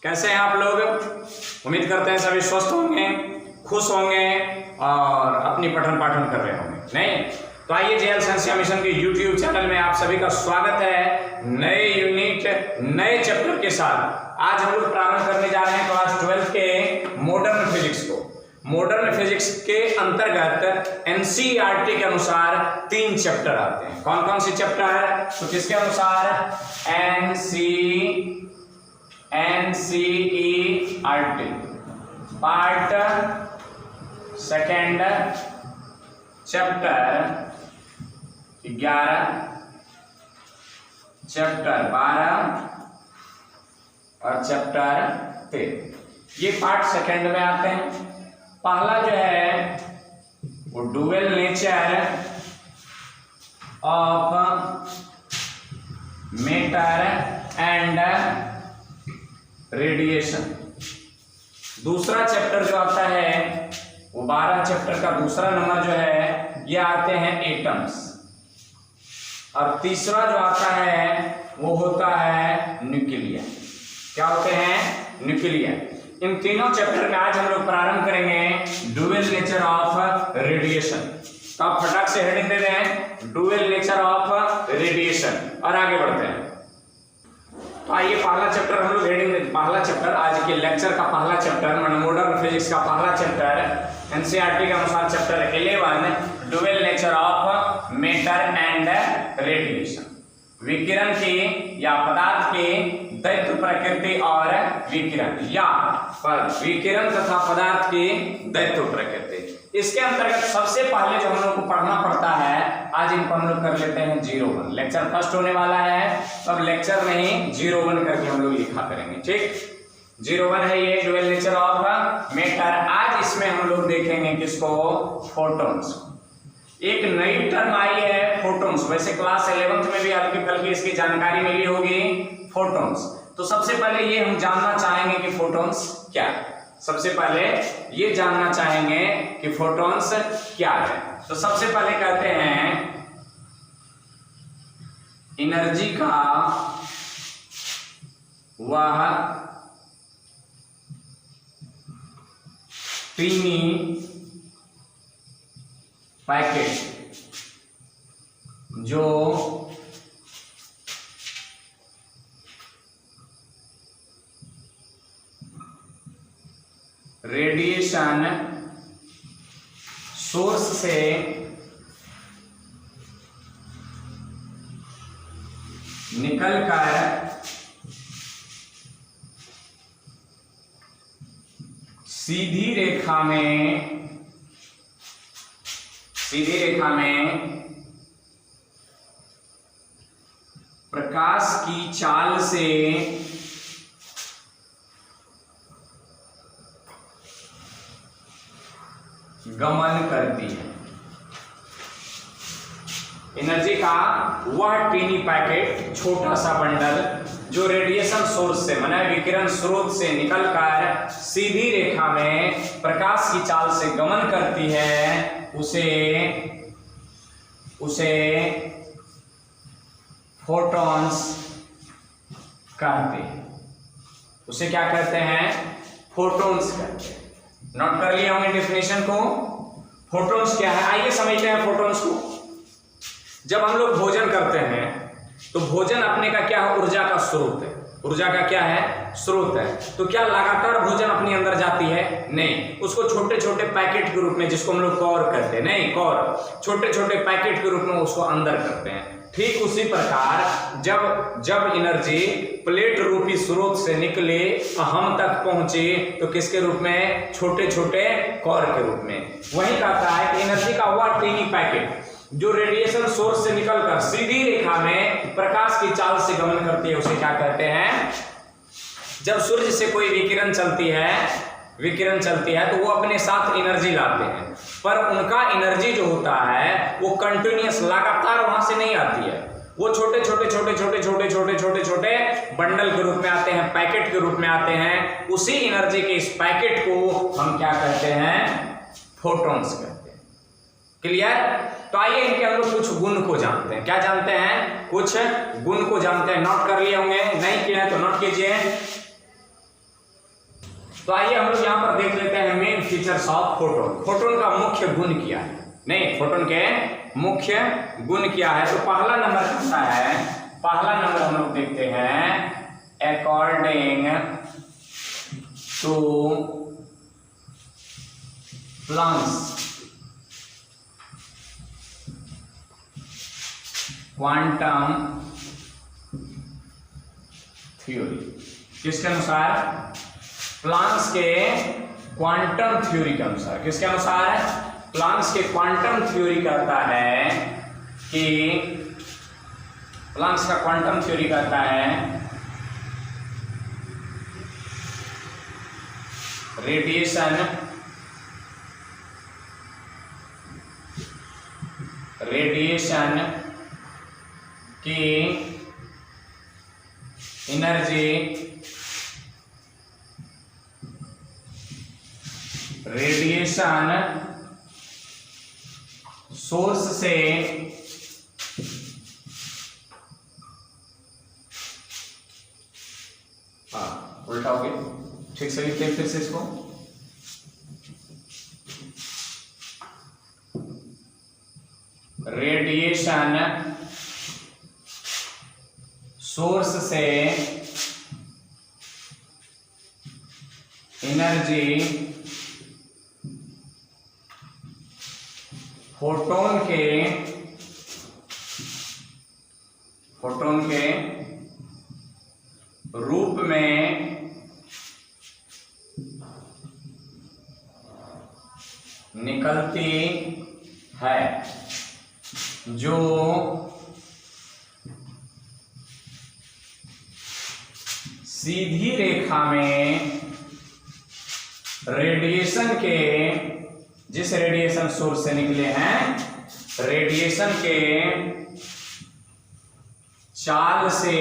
कैसे हैं आप लोग? उम्मीद करते हैं सभी स्वस्थ होंगे, खुश होंगे और अपनी पठन पाठन कर रहे होंगे। नहीं तो आइए जेएल संस्या मिशन के यूट्यूब चैनल में आप सभी का स्वागत है नए यूनिट नए चैप्टर के साथ। आज हम लोग प्रारंभ करने जा रहे हैं क्लास 12 के मॉडर्न फिजिक्स को। मॉडर्न फिजिक्स के अंतर्गत एनसीईआरटी के अनुसार 3 चैप्टर आते हैं। कौन कौन से चैप्टर? तो किसके अनुसार? NCERT part second chapter 11, chapter 12 और चैप्टर 13। ये पार्ट सेकेंड में आते हैं। पहला जो है वो dual nature of matter and radiation. दूसरा चैप्टर जो आता है वो 12 चैप्टर का दूसरा नंबर जो है ये आते हैं एटम्स। और तीसरा जो आता है वो होता है न्यूक्लियर। क्या होते हैं? न्यूक्लियर। इन तीनों चैप्टर में आज हम लोग प्रारंभ करेंगे डुअल नेचर ऑफ रेडिएशन। तो आप फटाक से हेडिंग दे दें डुअल नेचर ऑफ रेडिएशन और आगे बढ़ते हैं। तो आइए पहला चैप्टर हम लोग हेडिंग दें। पहला चैप्टर आज के लेक्चर का पहला चैप्टर मॉडर्न फिजिक्स का पहला चैप्टर एनसीईआरटी के अनुसार chapter 11 dual nature of matter and radiation. विकिरण की या पदार्थ की दैत्य प्रकृति और विकिरण या विकिरण तथा पदार्थ की दैत्य प्रकृति। इसके अंतर्गत सबसे पहले जो हम लोग को पढ़ना पड़ता है आज इनको हम लोग कर लेते हैं 01। लेक्चर फर्स्ट होने वाला है तो अब लेक्चर नहीं 01 करके हम लोग लिखा करेंगे। ठीक, 01 है ये डुअल नेचर ऑफ मैटर। आज इसमें हम लोग देखेंगे किसको? फोटॉन्स। एक नई टर्म आई है फोटॉन्स। वैसे क्लास 11th में भी हल्की फुल्की इसकी जानकारी मिली होगी फोटॉन्स। तो सबसे पहले ये हम जानना चाहेंगे कि फोटॉन्स क्या है। सबसे पहले ये जानना चाहेंगे कि फोटॉन्स क्या है। तो सबसे पहले कहते हैं एनर्जी का वह टीनी पैकेट जो रेडिएशन सोर्स से निकलकर सीधी रेखा में प्रकाश की चाल से गमन करती है। एनर्जी का वह टीनी पैकेट, छोटा सा बंडल जो रेडिएशन सोर्स से माने विकिरण स्रोत से निकलकर सीधी रेखा में प्रकाश की चाल से गमन करती है, उसे फोटॉन्स कहते हैं। उसे क्या कहते हैं? फोटॉन्स कहते हैं। नोट कर लिए होंगे डेफिनेशन को। फोटॉन्स क्या है आइए समझते हैं फोटॉन्स को। जब हम लोग भोजन करते हैं तो भोजन अपने का क्या है? ऊर्जा का स्रोत है। ऊर्जा का क्या है? स्रोत है। तो क्या लगातार भोजन अपने अंदर जाती है? नहीं, उसको छोटे छोटे पैकेट के रूप में, जिसको हम लोग कौर कहते हैं, नहीं कौर, छोटे छोटे पैकेट के रूप में उसको अंदर करते हैं। ठीक उसी प्रकार जब एनर्जी प्लेट रूपी स्रोत से निकले हम तक पहुंचे तो किसके रूप में? छोटे छोटे कौर के रूप में। वही कहता है कि एनर्जी का वह टीनी पैकेट जो रेडिएशन सोर्स से निकलकर सीधी रेखा में प्रकाश की चाल से गमन करती है उसे क्या कहते हैं? जब सूर्य से कोई विकिरण चलती है तो वो अपने साथ एनर्जी लाते हैं, पर उनका एनर्जी जो होता है वो कंटिन्यूअस लगातार वहां से नहीं आती है। वो छोटे छोटे बंडल के रूप में आते हैं, पैकेट के रूप में आते हैं। उसी एनर्जी के इस पैकेट को हम क्या कहते हैं? फोटॉन्स कहते हैं। क्लियर? तो आइए इनके हम लोग कुछ गुण को जानते हैं। क्या जानते हैं? कुछ गुण को जानते हैं। नोट कर लिए होंगे, नहीं किए हैं तो नोट कीजिए। तो आइए हम लोग यहाँ पर देख लेते हैं main features of photon. Photon का मुख्य गुण क्या है, नहीं फोटोन के मुख्य गुण क्या है। तो पहला नंबर कैसा है, पहला नंबर हम लोग देखते हैं according to Planck's quantum theory. किसके अनुसार, प्लैंक्स के क्वांटम थ्योरी के अनुसार। किसके अनुसार, प्लैंक्स के क्वांटम थ्योरी कहता है कि प्लैंक्स का क्वांटम थ्योरी कहता है रेडिएशन की एनर्जी रेडिएशन सोर्स से उल्टा हो गया, ठीक से लिखते हैं फिर से इसको। रेडिएशन सोर्स से एनर्जी फोटोन के रूप में निकलती है, जो सीधी रेखा में रेडिएशन के, जिस रेडिएशन सोर्स से निकले हैं, रेडिएशन के चाल से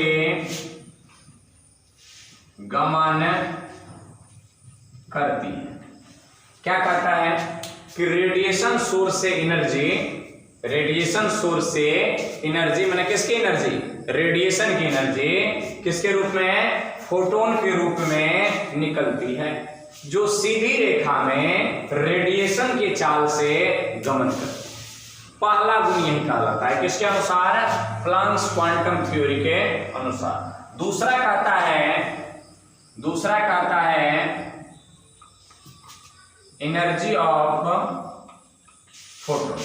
गमन करती है। क्या कहता है कि रेडिएशन सोर्स से एनर्जी, रेडिएशन सोर्स से एनर्जी माने किसकी एनर्जी, रेडिएशन की एनर्जी किसके रूप में, फोटोन के रूप में निकलती है, जो सीधी रेखा में रेडिएशन के चाल से गमन करती है। पहला गुण यही कहलाता है, किसके अनुसार, प्लैंक्स क्वांटम थ्योरी के अनुसार। दूसरा कहता है एनर्जी ऑफ फोटोन।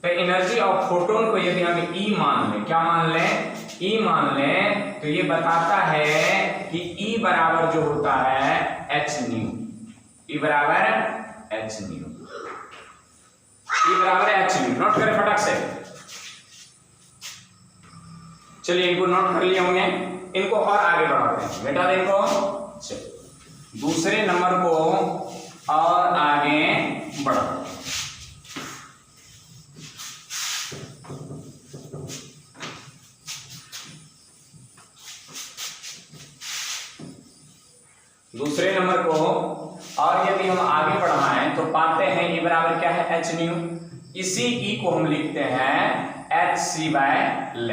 तो एनर्जी ऑफ फोटोन को यदि हम E मान लें, क्या मान लें, E मान लें, तो ये बताता है कि E बराबर जो होता है h न्यू, E बराबर h न्यू, E बराबर h न्यू। नोट करें फटाक से, चलिए इनको नोट कर लिए होंगे, इनको और आगे बढ़ाते हैं बेटा। देखो दूसरे नंबर को और आगे बढ़ाते हैं। दूसरे नंबर को और यदि हम आगे बढ़ाएं तो पाते हैं ये बराबर क्या है, h न्यू। इसी E को हम लिखते हैं hc/λ।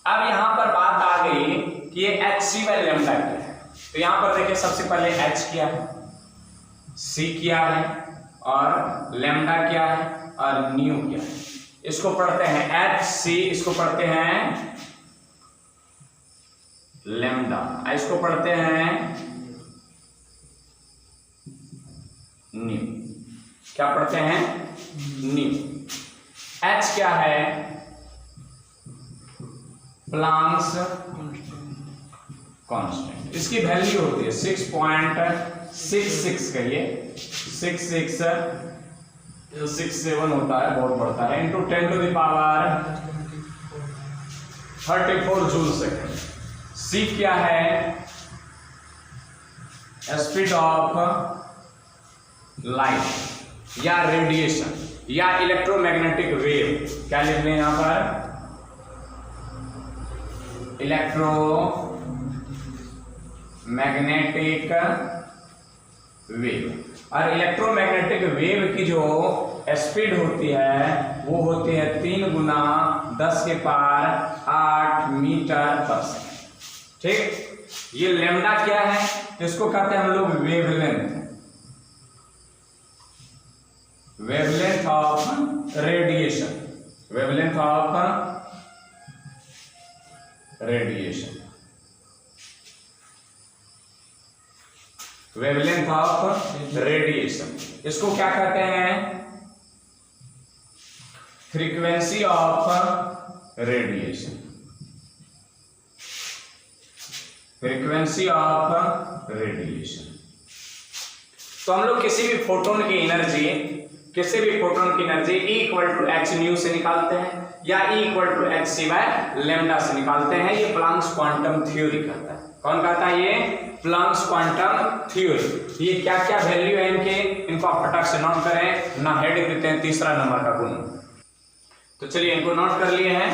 अब यहां पर बात आ गई कि ये hc/λ क्या है। तो यहां पर देखिए सबसे पहले h क्या है, c क्या है और लैम्डा क्या है और न्यू क्या है। इसको पढ़ते हैं hc, इसको पढ़ते हैं लैम्डा, इसको पढ़ते हैं न्यू। क्या पढ़ते हैं, न्यू। h क्या है, प्लैंक्स कांस्टेंट। इसकी वैल्यू होती है 6.66 कहिए, 67 होता है, बहुत बढ़ता है, इंटू 10⁻34 जूल सेकेंड। C क्या है, स्पीड ऑफ लाइट या रेडिएशन या इलेक्ट्रोमैग्नेटिक वेव। क्या लिख लें यहां पर, इलेक्ट्रोमैग्नेटिक वेव। और इलेक्ट्रोमैग्नेटिक वेव की जो स्पीड होती है वो होती है 3 × 10⁸ मीटर पर सेकेंड। ठीक, ये लैम्डा क्या है, तो इसको कहते हैं हम लोग wavelength, wavelength of radiation, wavelength of radiation, wavelength of radiation. इसको क्या कहते हैं, frequency of radiation, frequency of radiation. तो हम लोग किसी भी फोटोन की एनर्जी, किसी भी फोटोन की energy E equal to H nu से निकालते हैं या E equal to H C by lambda से निकालते हैं। ये प्लांक्स क्वांटम थ्योरी कहता है। कौन कहता है, ये प्लांक्स क्वांटम थ्योरी। ये क्या क्या वैल्यू है इनके, इनको आप फटाक से नोट करें, ना हेड देते हैं तीसरा नंबर का गुण। तो चलिए इनको नोट कर लिए हैं,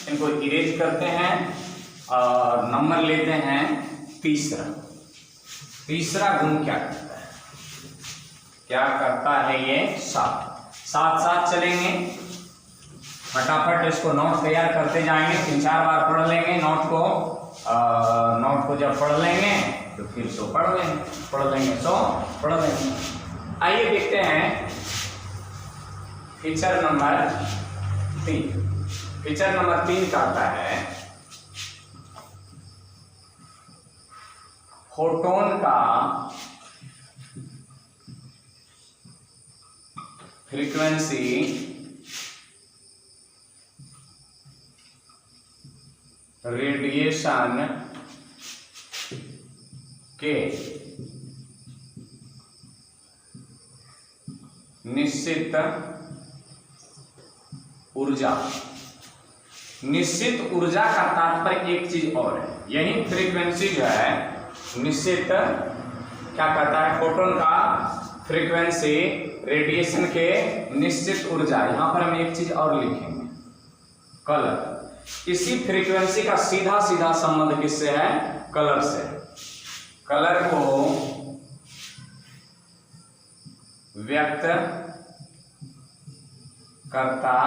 इनको इरेज करते हैं और नंबर लेते हैं तीसरा। तीसरा गुण क्या करता है, क्या करता है, ये साथ साथ चलेंगे, फटाफट इसको नोट तैयार करते जाएंगे, 3-4 बार पढ़ लेंगे नोट को। नोट को जब पढ़ लेंगे तो फिर सो पढ़ लेंगे सो पढ़ लेंगे। आइए देखते हैं फीचर नंबर 3। फीचर नंबर 3 कहता है फोटोन का फ्रीक्वेंसी रेडिएशन के निश्चित ऊर्जा, निश्चित ऊर्जा का तात्पर्य एक चीज और है, यही फ्रीक्वेंसी जो है निश्चित क्या कहता है, फोटोन का फ्रीक्वेंसी रेडिएशन के निश्चित ऊर्जा। यहां पर हम एक चीज और लिखेंगे, कलर। इसी फ्रीक्वेंसी का सीधा सीधा संबंध किससे है, कलर से। कलर को व्यक्त करता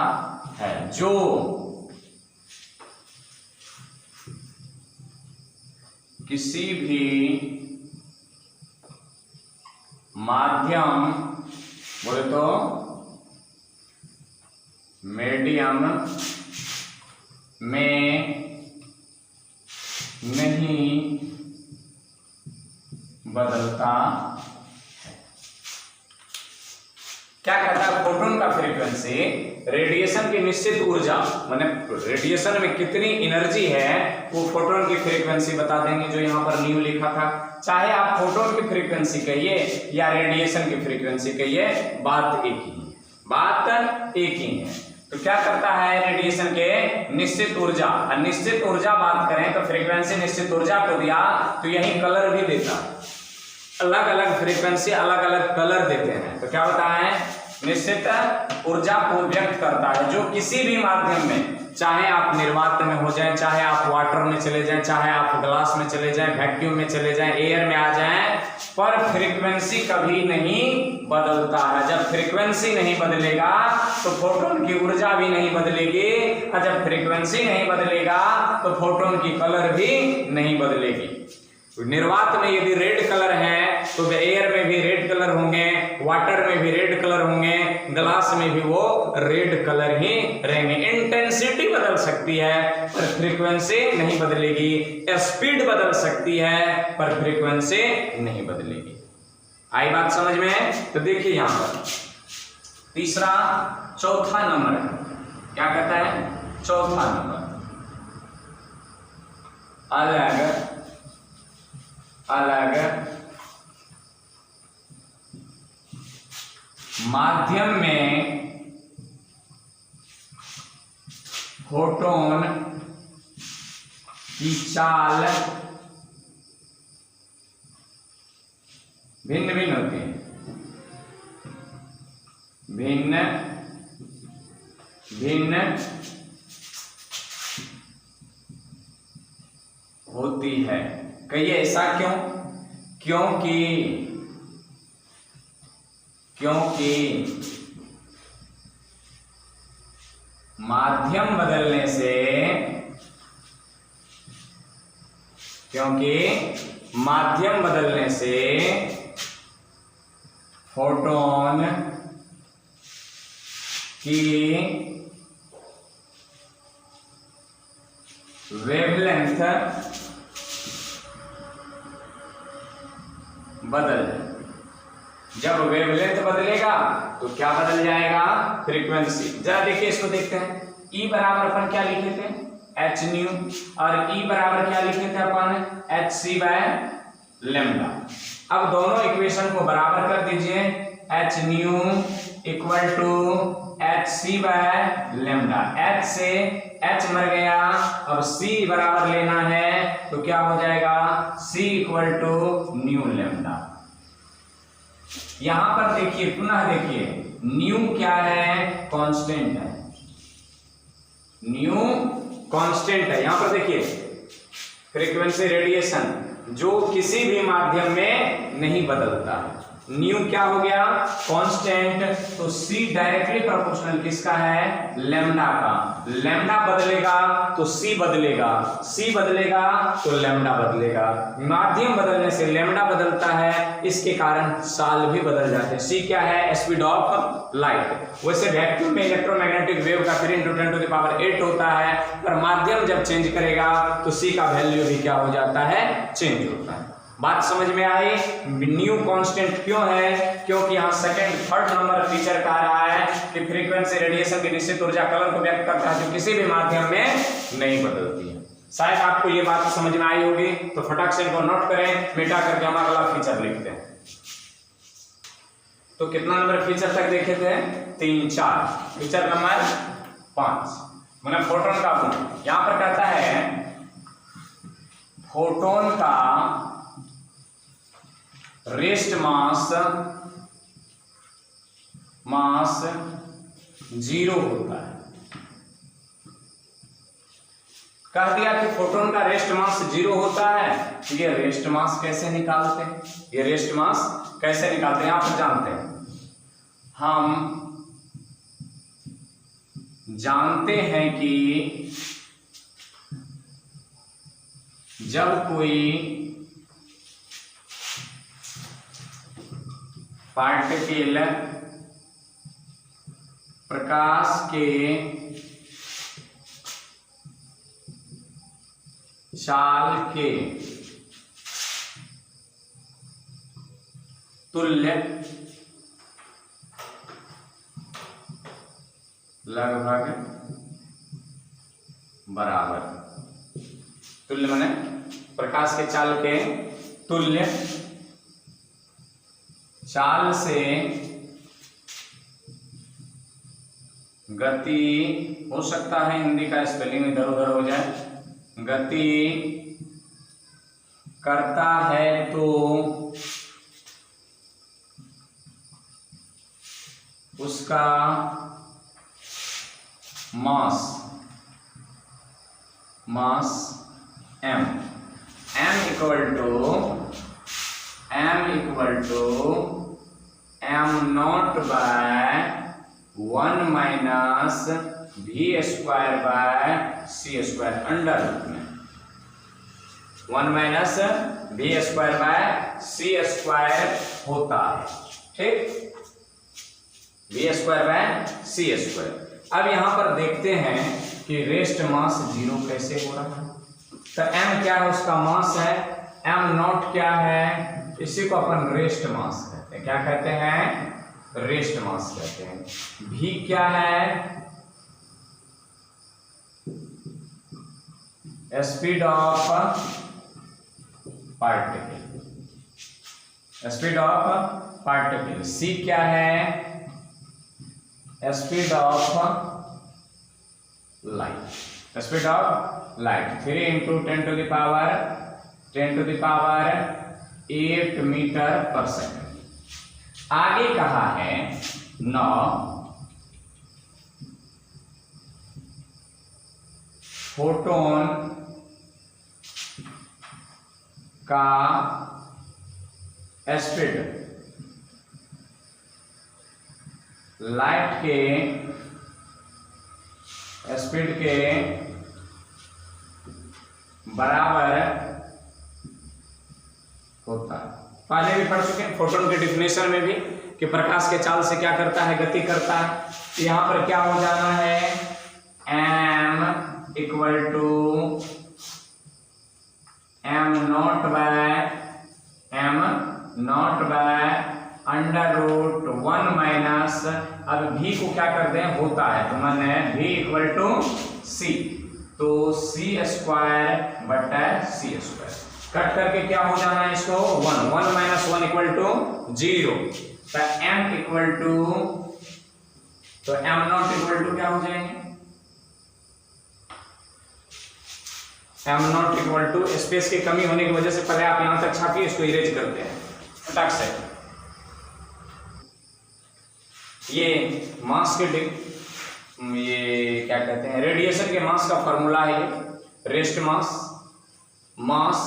है, जो किसी भी माध्यम, बोले तो मीडियम में नहीं बदलता है। क्या कहता है, फोटोन का फ्रीक्वेंसी रेडिएशन की निश्चित ऊर्जा, माने रेडिएशन में कितनी एनर्जी है वो फोटोन की फ्रीक्वेंसी बता देंगे, जो यहां पर न्यू लिखा था। चाहे आप फोटोन की फ्रीक्वेंसी कहिए या रेडिएशन की फ्रीक्वेंसी कहिए, बात एक ही है, बात एक ही है। तो क्या करता है, रेडिएशन के निश्चित ऊर्जा, निश्चित ऊर्जा बात करें तो फ्रीक्वेंसी निश्चित ऊर्जा को दिया, तो यही कलर भी देता है। अलग अलग फ्रीक्वेंसी अलग अलग कलर देते हैं। तो क्या होता है, निश्चित ऊर्जा को व्यक्त करता है, जो किसी भी माध्यम में, चाहे आप निर्वात में हो जाएं, चाहे आप वाटर में चले जाएं, चाहे आप ग्लास में चले जाएं, वैक्यूम में चले जाएं, एयर में आ जाएं, पर फ्रीक्वेंसी कभी नहीं बदलता है। जब फ्रीक्वेंसी नहीं बदलेगा तो फोटोन की ऊर्जा भी नहीं बदलेगी, और जब फ्रीक्वेंसी नहीं बदलेगा तो फोटोन की कलर भी नहीं बदलेगी। निर्वात में यदि रेड कलर है तो एयर में भी रेड कलर होंगे, वाटर में भी रेड कलर होंगे, ग्लास में भी वो रेड कलर ही रहेंगे। इंटेंसिटी बदल सकती है पर फ्रीक्वेंसी नहीं बदलेगी, स्पीड बदल सकती है पर फ्रीक्वेंसी नहीं बदलेगी। आई बात समझ में? तो देखिए यहां पर तीसरा, चौथा नंबर क्या कहता है, चौथा नंबर अलग अलग माध्यम में फोटोन की चाल भिन्न भिन्न होती है, भिन्न भिन्न होती है। कहिए ऐसा क्यों? क्योंकि माध्यम बदलने से क्योंकि माध्यम बदलने से फोटोन की वेवलेंथ बदल, जब वेवलेंथ बदलेगा तो क्या बदल जाएगा, फ्रीक्वेंसी। जरा देखिए इसको देखते हैं। E बराबर अपन क्या लिखे थे, एच न्यू, और E बराबर क्या लिखे थे अपन, एच सी बाय लेमडा। अब दोनों इक्वेशन को बराबर कर दीजिए, H nu equal to H C by lambda. H से एच मर गया, अब सी बराबर लेना है तो क्या हो जाएगा, सी इक्वल टू न्यू लेमडा। यहां पर देखिए, पुनः देखिए, न्यू क्या है, कांस्टेंट है, न्यू कांस्टेंट है। यहां पर देखिए फ्रीक्वेंसी रेडिएशन जो किसी भी माध्यम में नहीं बदलता है, न्यू क्या हो गया, कांस्टेंट, तो सी डायरेक्टली प्रोपोर्शनल किसका है, लेमडा का। लेमडा बदलेगा तो सी बदलेगा, सी बदलेगा तो लेमडा बदलेगा। माध्यम बदलने से लेमडा बदलता है, इसके कारण साल भी बदल जाते हैं। सी क्या है, स्पीड ऑफ लाइट। वैसे वैक्यूम में इलेक्ट्रोमैग्नेटिक वेव का 3 × 10⁸ होता है, पर माध्यम जब चेंज करेगा तो सी का वैल्यू भी क्या हो जाता है, चेंज होता है। बात समझ में आई। न्यू कांस्टेंट क्यों है, क्योंकि यहाँ सेकंड थर्ड नंबर फीचर कह रहा है कि फ्रीक्वेंसी रेडिएशन की निश्चित ऊर्जा कलर को व्यक्त करता है जो किसी भी माध्यम में नहीं बदलती है। शायद आपको ये बात समझ में आई होगी, तो फटाक से इनको नोट करें, मिटा करके हम अगला फीचर लिखते हैं। तो कितना नंबर फीचर तक देखे थे, 3 4, फीचर नंबर 5 मतलब फोटोन का गुण। यहां पर कहता है फोटोन का रेस्ट मास 0 होता है। कह दिया कि फोटोन का रेस्ट मास 0 होता है, तो ये रेस्ट मास कैसे निकालते हैं, ये रेस्ट मास कैसे निकालते हैं, आप जानते हैं। हम जानते हैं कि जब कोई पार्टिकल प्रकाश के चाल के तुल्य लगभग बराबर, तुल्य माने प्रकाश के चाल के तुल्य, चाल से गति, हो सकता है हिंदी का स्पेलिंग इधर उधर हो जाए, गति करता है तो उसका mass m equal to m nought by 1 minus v square by c square, under root में 1 minus v square by c square होता है, ठीक, v square by c square. अब यहां पर देखते हैं कि रेस्ट मास 0 कैसे हो रहा है। तो m क्या है, उसका मास है, m नॉट क्या है, इसी को अपन रेस्ट मास कहते हैं। क्या कहते हैं, रेस्ट मास कहते हैं। v क्या है, speed of particle, speed of particle. c क्या है, speed of light, speed of light. 3 × 10⁸ metre per second. आगे कहा है 9 फोटोन का स्पीड लाइट के स्पीड के बराबर होता है। पहले भी पढ़ चुके हैं फोटोन के डिफिनेशन में भी कि प्रकाश के चाल से क्या करता है, गति करता है। तो यहाँ पर क्या हो जाना है, m equal to m nought by under root 1 minus, अब v को क्या करते हैं, होता है, तो मैंने v इक्वल टू c, तो c स्क्वायर बटा c स्क्वायर, कट करके क्या हो जाना है इसको 1 माइनस 1 इक्वल टू 0, तो m इक्वल टू, तो m नॉट इक्वल टू क्या हो जाएंगे, m nought equal to, space की कमी होने की वजह से पहले आप यहां तक छापिए, इसको इरेज करते हैं फटाक से। ये मास के ये क्या कहते हैं, रेडिएशन के मास का फॉर्मूला है, ये रेस्ट मास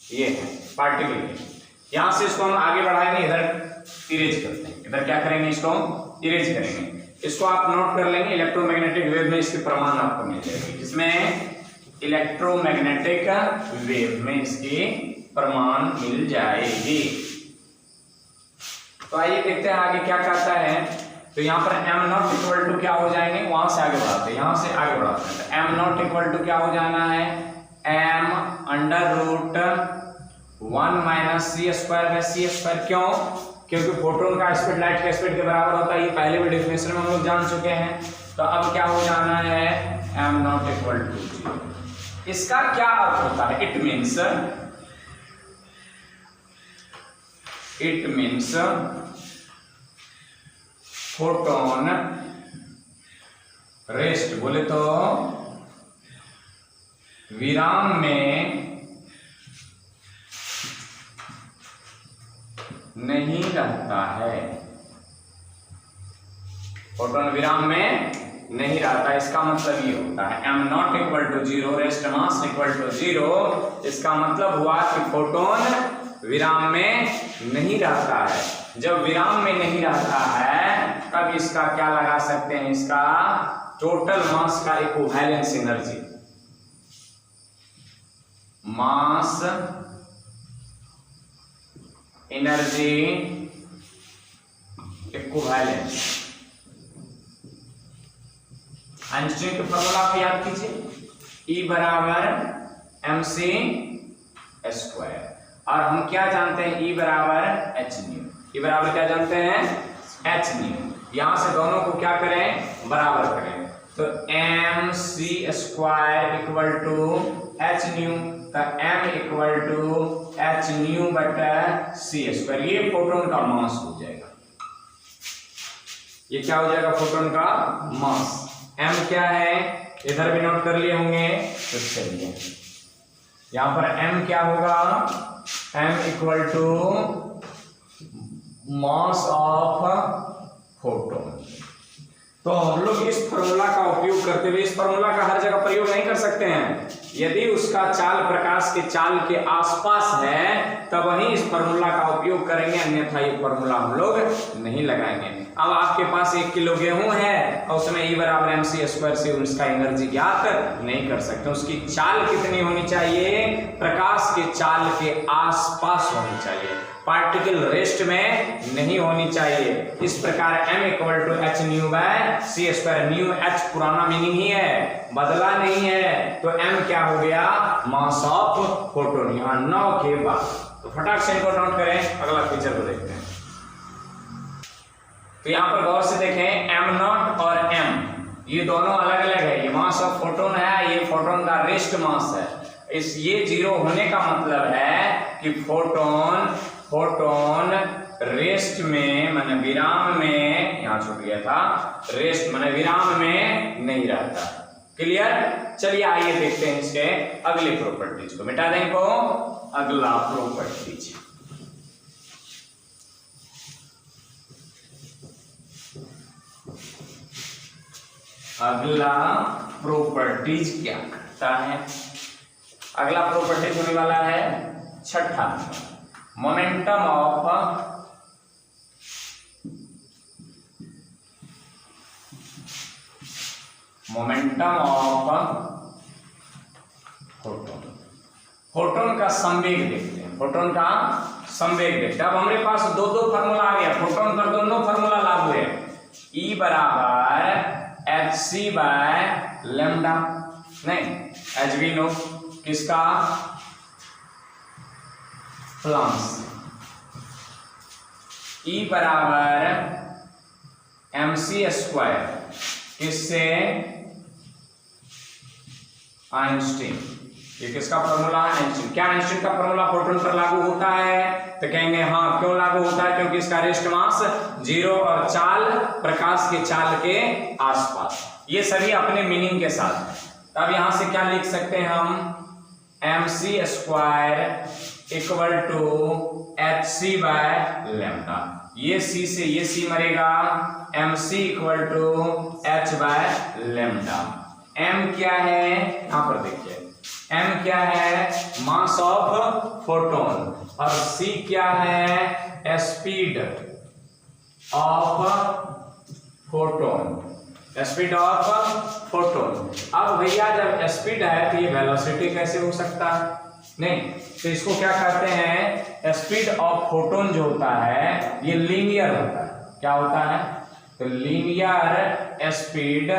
ये है पार्टिकल के। यहां से इसको हम आगे बढ़ाएंगे, इधर इरेज करते हैं, इधर क्या करेंगे, इसको इरेज करेंगे। इसको आप नोट कर लेंगे, इलेक्ट्रोमैग्नेटिक वेव में इसकी प्रमाण आपको मिल जाएगी, जिसमें इलेक्ट्रोमैग्नेटिक वेव में इसकी प्रमाण मिल जाएगी। तो आइए देखते हैं आगे क्या कहता है। तो यहाँ पर m नॉट इक्वल टू क्या हो जाएंगे, वहां से आगे बढ़ाते हैं, यहां से आगे बढ़ाते हैं, तो m नॉट इक्वल टू क्या हो जाना है, m under root 1 minus c square by c square. क्यों, क्योंकि फोटोन का स्पीड लाइट के स्पीड के बराबर होता है, ये पहले भी डेफिनेशन में हम लोग जान चुके हैं। तो अब क्या हो जाना है, m नॉट इक्वल टू 0। इसका क्या अर्थ होता है, इट मीन्स फोटोन रेस्ट, बोले तो विराम में नहीं रहता है, फोटोन विराम में नहीं रहता। इसका मतलब ये होता है m nought equal to 0, rest mass equal to 0। इसका मतलब हुआ कि फोटोन विराम में नहीं रहता है। जब विराम में नहीं रहता है तब इसका क्या लगा सकते हैं, इसका टोटल मास का equivalence energy, mass energy equivalence. Einstein के फॉर्मूला आप याद कीजिए, E बराबर mc स्क्वायर, और हम क्या जानते हैं, E बराबर h न्यू। E बराबर क्या जानते हैं, h न्यू। यहां से दोनों को क्या करें, बराबर करें, तो mc square equal to h nu, तो m equal to h nu बटा c स्क्वायर। ये फोटोन का मास हो जाएगा, ये क्या हो जाएगा, फोटोन का मास। m क्या है, इधर भी नोट कर लिए होंगे, तो चलिए यहां पर m क्या होगा, m equal to mass of photon. तो हम लोग इस फॉर्मूला का उपयोग करते हुए, इस फॉर्मूला का हर जगह प्रयोग नहीं कर सकते हैं। यदि उसका चाल प्रकाश के चाल के आसपास है तब वही इस फॉर्मूला का उपयोग करेंगे, अन्यथा ये फॉर्मूला हम लोग नहीं लगाएंगे। अब आपके पास 1 किलो गेहूं है और उसमें E बराबर mc स्क्वायर से उसका एनर्जी ज्ञात नहीं कर सकते। उसकी चाल कितनी होनी चाहिए, प्रकाश के चाल के आसपास होनी चाहिए, पार्टिकल रेस्ट में नहीं होनी चाहिए। इस प्रकार m equal to h nu by c square. Nu h पुराना मीनिंग ही है, बदला नहीं है, तो m क्या हो गया, मास ऑफ फोटोन। यहाँ 9 के बाद, तो फटाक से इनको नोट करें, अगला फीचर को देखते हैं। तो यहाँ पर गौर से देखें, m नॉट और m ये दोनों अलग अलग है। ये मास ऑफ फोटोन है, ये फोटोन का रेस्ट मास है। इस ये 0 होने का मतलब है कि फोटोन रेस्ट में, माने विराम में, यहाँ छूट गया था, रेस्ट माने विराम में नहीं रहता। क्लियर। चलिए आइए देखते हैं इसके अगले प्रॉपर्टीज को, मिटा दें इनको। अगला प्रॉपर्टीज, अगला प्रॉपर्टीज क्या करता है। अगला प्रॉपर्टीज होने वाला है 6ठा, मोमेंटम ऑफ फोटोन। फोटोन का संवेग देखते हैं। फोटोन का संवेग वेग। अब हमारे पास दो फार्मूला आ गया, फोटोन पर दोनों फार्मूला लागू है। E बराबर hc बाय लैम्डा, नहीं एच वी नो किसका, प्लांक्स। E बराबर mc स्क्वायर किससे, आइंस्टीन। ये किसका फॉर्मूला, आइंस्टीन। क्या आइंस्टीन का फॉर्मूला फोटोन पर लागू होता है, तो कहेंगे हाँ क्यों लागू होता है, क्योंकि इसका रेस्ट मास 0 और चाल प्रकाश के चाल के आसपास। ये सभी अपने मीनिंग के साथ। अब यहां से क्या लिख सकते हैं हम, mc square equal to hc by lambda. ये c से ये c मरेगा, mc equal to h by lambda. m क्या है, यहां पर देखिए m क्या है, मास ऑफ फोटोन, और c क्या है, speed of photon, speed of photon. अब भैया जब स्पीड है तो ये वेलोसिटी कैसे हो सकता है, नहीं, तो इसको क्या कहते हैं, स्पीड ऑफ फोटोन जो होता है ये लीनियर होता है। क्या होता है, तो लीनियर स्पीड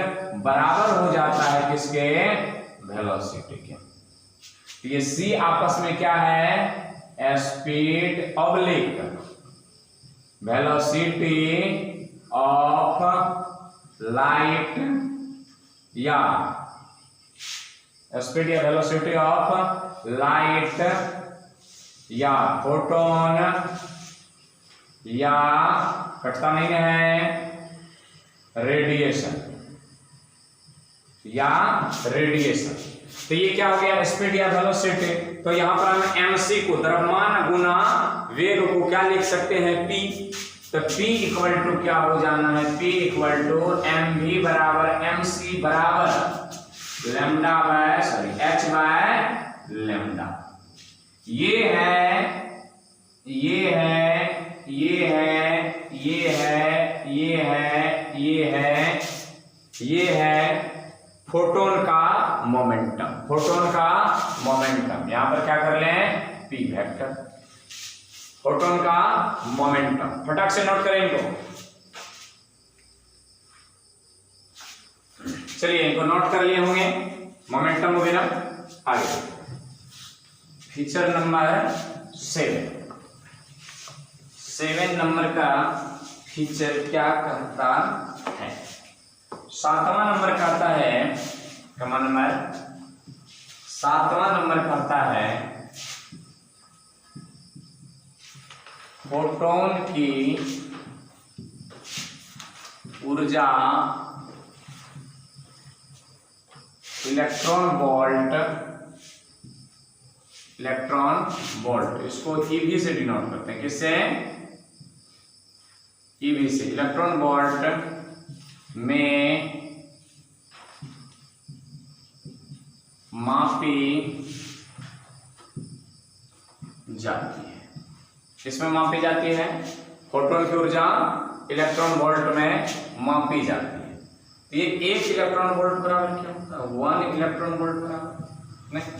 बराबर हो जाता है किसके, वेलोसिटी के। तो ये c आपस में क्या है, speed oblique velocity of light, या स्पीड या वेलोसिटी ऑफ लाइट या फोटोन, या कटता नहीं है, रेडिएशन, या रेडिएशन। तो ये क्या हो गया, स्पीड या वेलोसिटी। तो यहां पर हम mc को द्रव्यमान गुना वेग को क्या लिख सकते हैं, p। तो p इक्वल टू क्या हो जाना है, p इक्वल टू mv बराबर mc बराबर lambda by h by lambda. ये है, ये है, ये है, ये है, ये है, ये है, ये है फोटोन का मोमेंटम, फोटोन का मोमेंटम। यहां पर क्या कर लें, p वेक्टर, फोटोन का मोमेंटम। फटाक से नोट करें इनको, चलिए इनको नोट कर लिए होंगे, मोमेंटम वगैरह। आगे फीचर नंबर 7 नंबर का फीचर क्या कहता है, 7वां नंबर कहता है, कमा नंबर 7वां नंबर कहता है फोटोन की ऊर्जा इलेक्ट्रॉन वोल्ट, इसको ईवी से डिनोट करते हैं, किससे, ईवी से। इलेक्ट्रॉन वोल्ट में मापी जाती है, इसमें मापी जाती है, फोटोन की ऊर्जा इलेक्ट्रॉन वोल्ट में मापी जाती है। तो ये 1 इलेक्ट्रॉन वोल्ट बराबर क्या होता है, 1 इलेक्ट्रॉन वोल्ट बराबर नहीं,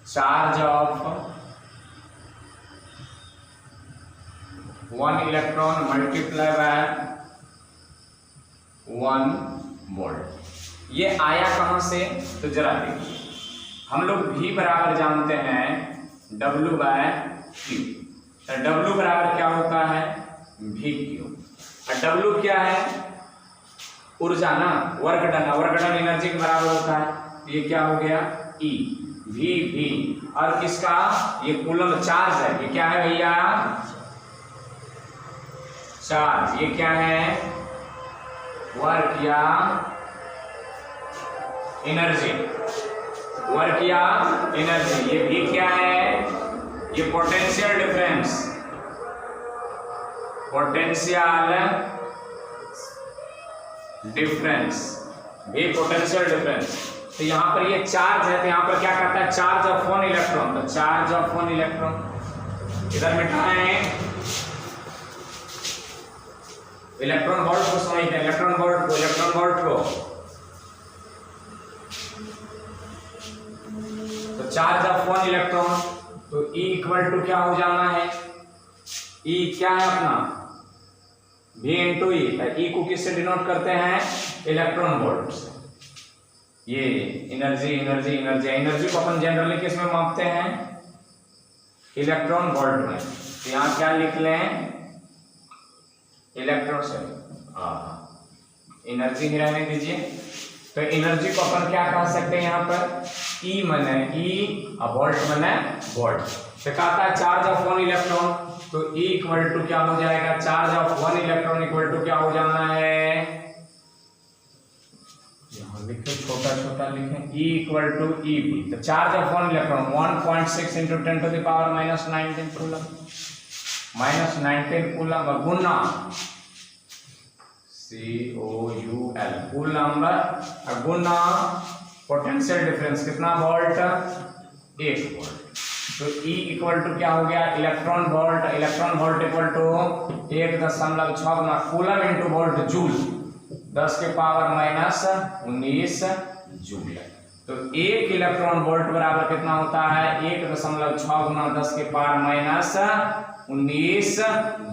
charge of 1 electron multiply by 1 volt. ये आया कहां से, तो जरा देखिए, हम लोग V बराबर जानते हैं W बाय Q। तो W बराबर क्या होता है, VQ, और W क्या है, ऊर्जा ना, work done, work done energy के बराबर होता है। ये क्या हो गया, E V। और किसका, ये कूलम चार्ज है, ये क्या है भैया, चार्ज। ये क्या है, वर्क या एनर्जी, वर्क या एनर्जी। ये भी क्या है, ये पोटेंशियल डिफरेंस, पोटेंशियल डिफरेंस, भी पोटेंशियल डिफरेंस। तो यहां पर ये चार्ज है, तो यहां पर क्या करता है, चार्ज ऑफ 1 इलेक्ट्रॉन, तो चार्ज ऑफ 1 इलेक्ट्रॉन इधर मिटाएं, इलेक्ट्रॉन वोल्ट को समझते हैं, इलेक्ट्रॉन वोल्ट को, तो चार्ज ऑफ वन इलेक्ट्रॉन, तो E इक्वल टू क्या हो जाना है, E क्या है अपना V इंटू ई। E को किससे डिनोट करते हैं, इलेक्ट्रॉन वोल्ट से। ये एनर्जी एनर्जी एनर्जी एनर्जी को अपन जनरली किस में मापते हैं, इलेक्ट्रॉन वोल्ट में। तो यहाँ क्या लिख लें, इलेक्ट्रॉन से एनर्जी ही रहने दीजिए। तो एनर्जी को अपन क्या कह सकते हैं यहाँ पर, E मने E और वोल्ट मने वोल्ट। तो कहता है चार्ज ऑफ वन इलेक्ट्रॉन, तो E इक्वल टू क्या हो जाएगा, charge of one electron equal to क्या हो जाना है, यहाँ लिखे छोटा छोटा लिखें, E इक्वल टू EB। तो charge of one electron 1.6 into 10 to the power -19 coulomb, -19 coulomb गुना COUL कूलम गुना पोटेंशियल डिफरेंस कितना वोल्ट, 1 वोल्ट। तो E इक्वल टू क्या हो गया, electron volt, electron volt equal to 1.6 गुना कूलम इंटू वोल्ट जूल, 10 के पावर -19 जूल। तो 1 इलेक्ट्रॉन वोल्ट बराबर कितना होता है, 1.6 गुना 10 के पावर -19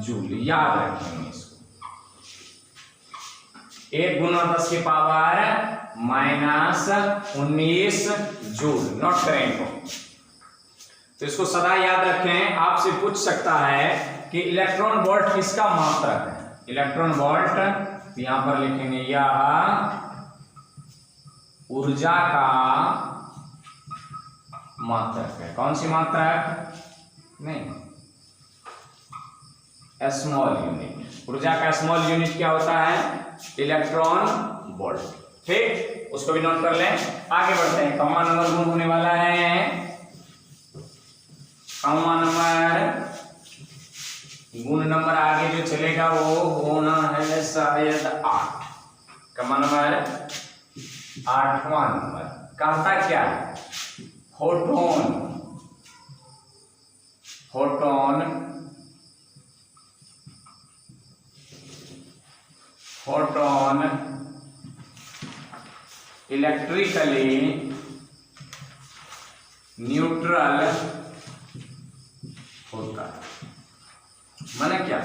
जूल। याद रखेंगे इसको, 1 गुना 10 के पावर -19 जूल, नोट करें इनको। तो इसको सदा याद रखें, आपसे पूछ सकता है कि इलेक्ट्रॉन वोल्ट किसका मात्रक है, इलेक्ट्रॉन वोल्ट यहां पर लिखेंगे यह ऊर्जा का मात्रक है। कौन सी मात्रक, नहीं स्मॉल यूनिट, ऊर्जा का स्मॉल यूनिट क्या होता है, इलेक्ट्रॉन वोल्ट। ठीक, उसको भी नोट कर लें। आगे बढ़ते हैं, कौन नंबर गुण होने वाला है, कौन नंबर गुण नंबर आगे जो चलेगा वो होना है शायद 8। कौन नंबर 8वां नंबर। कहता क्या है, photon, photon photon electrically neutral होता है। माने क्या,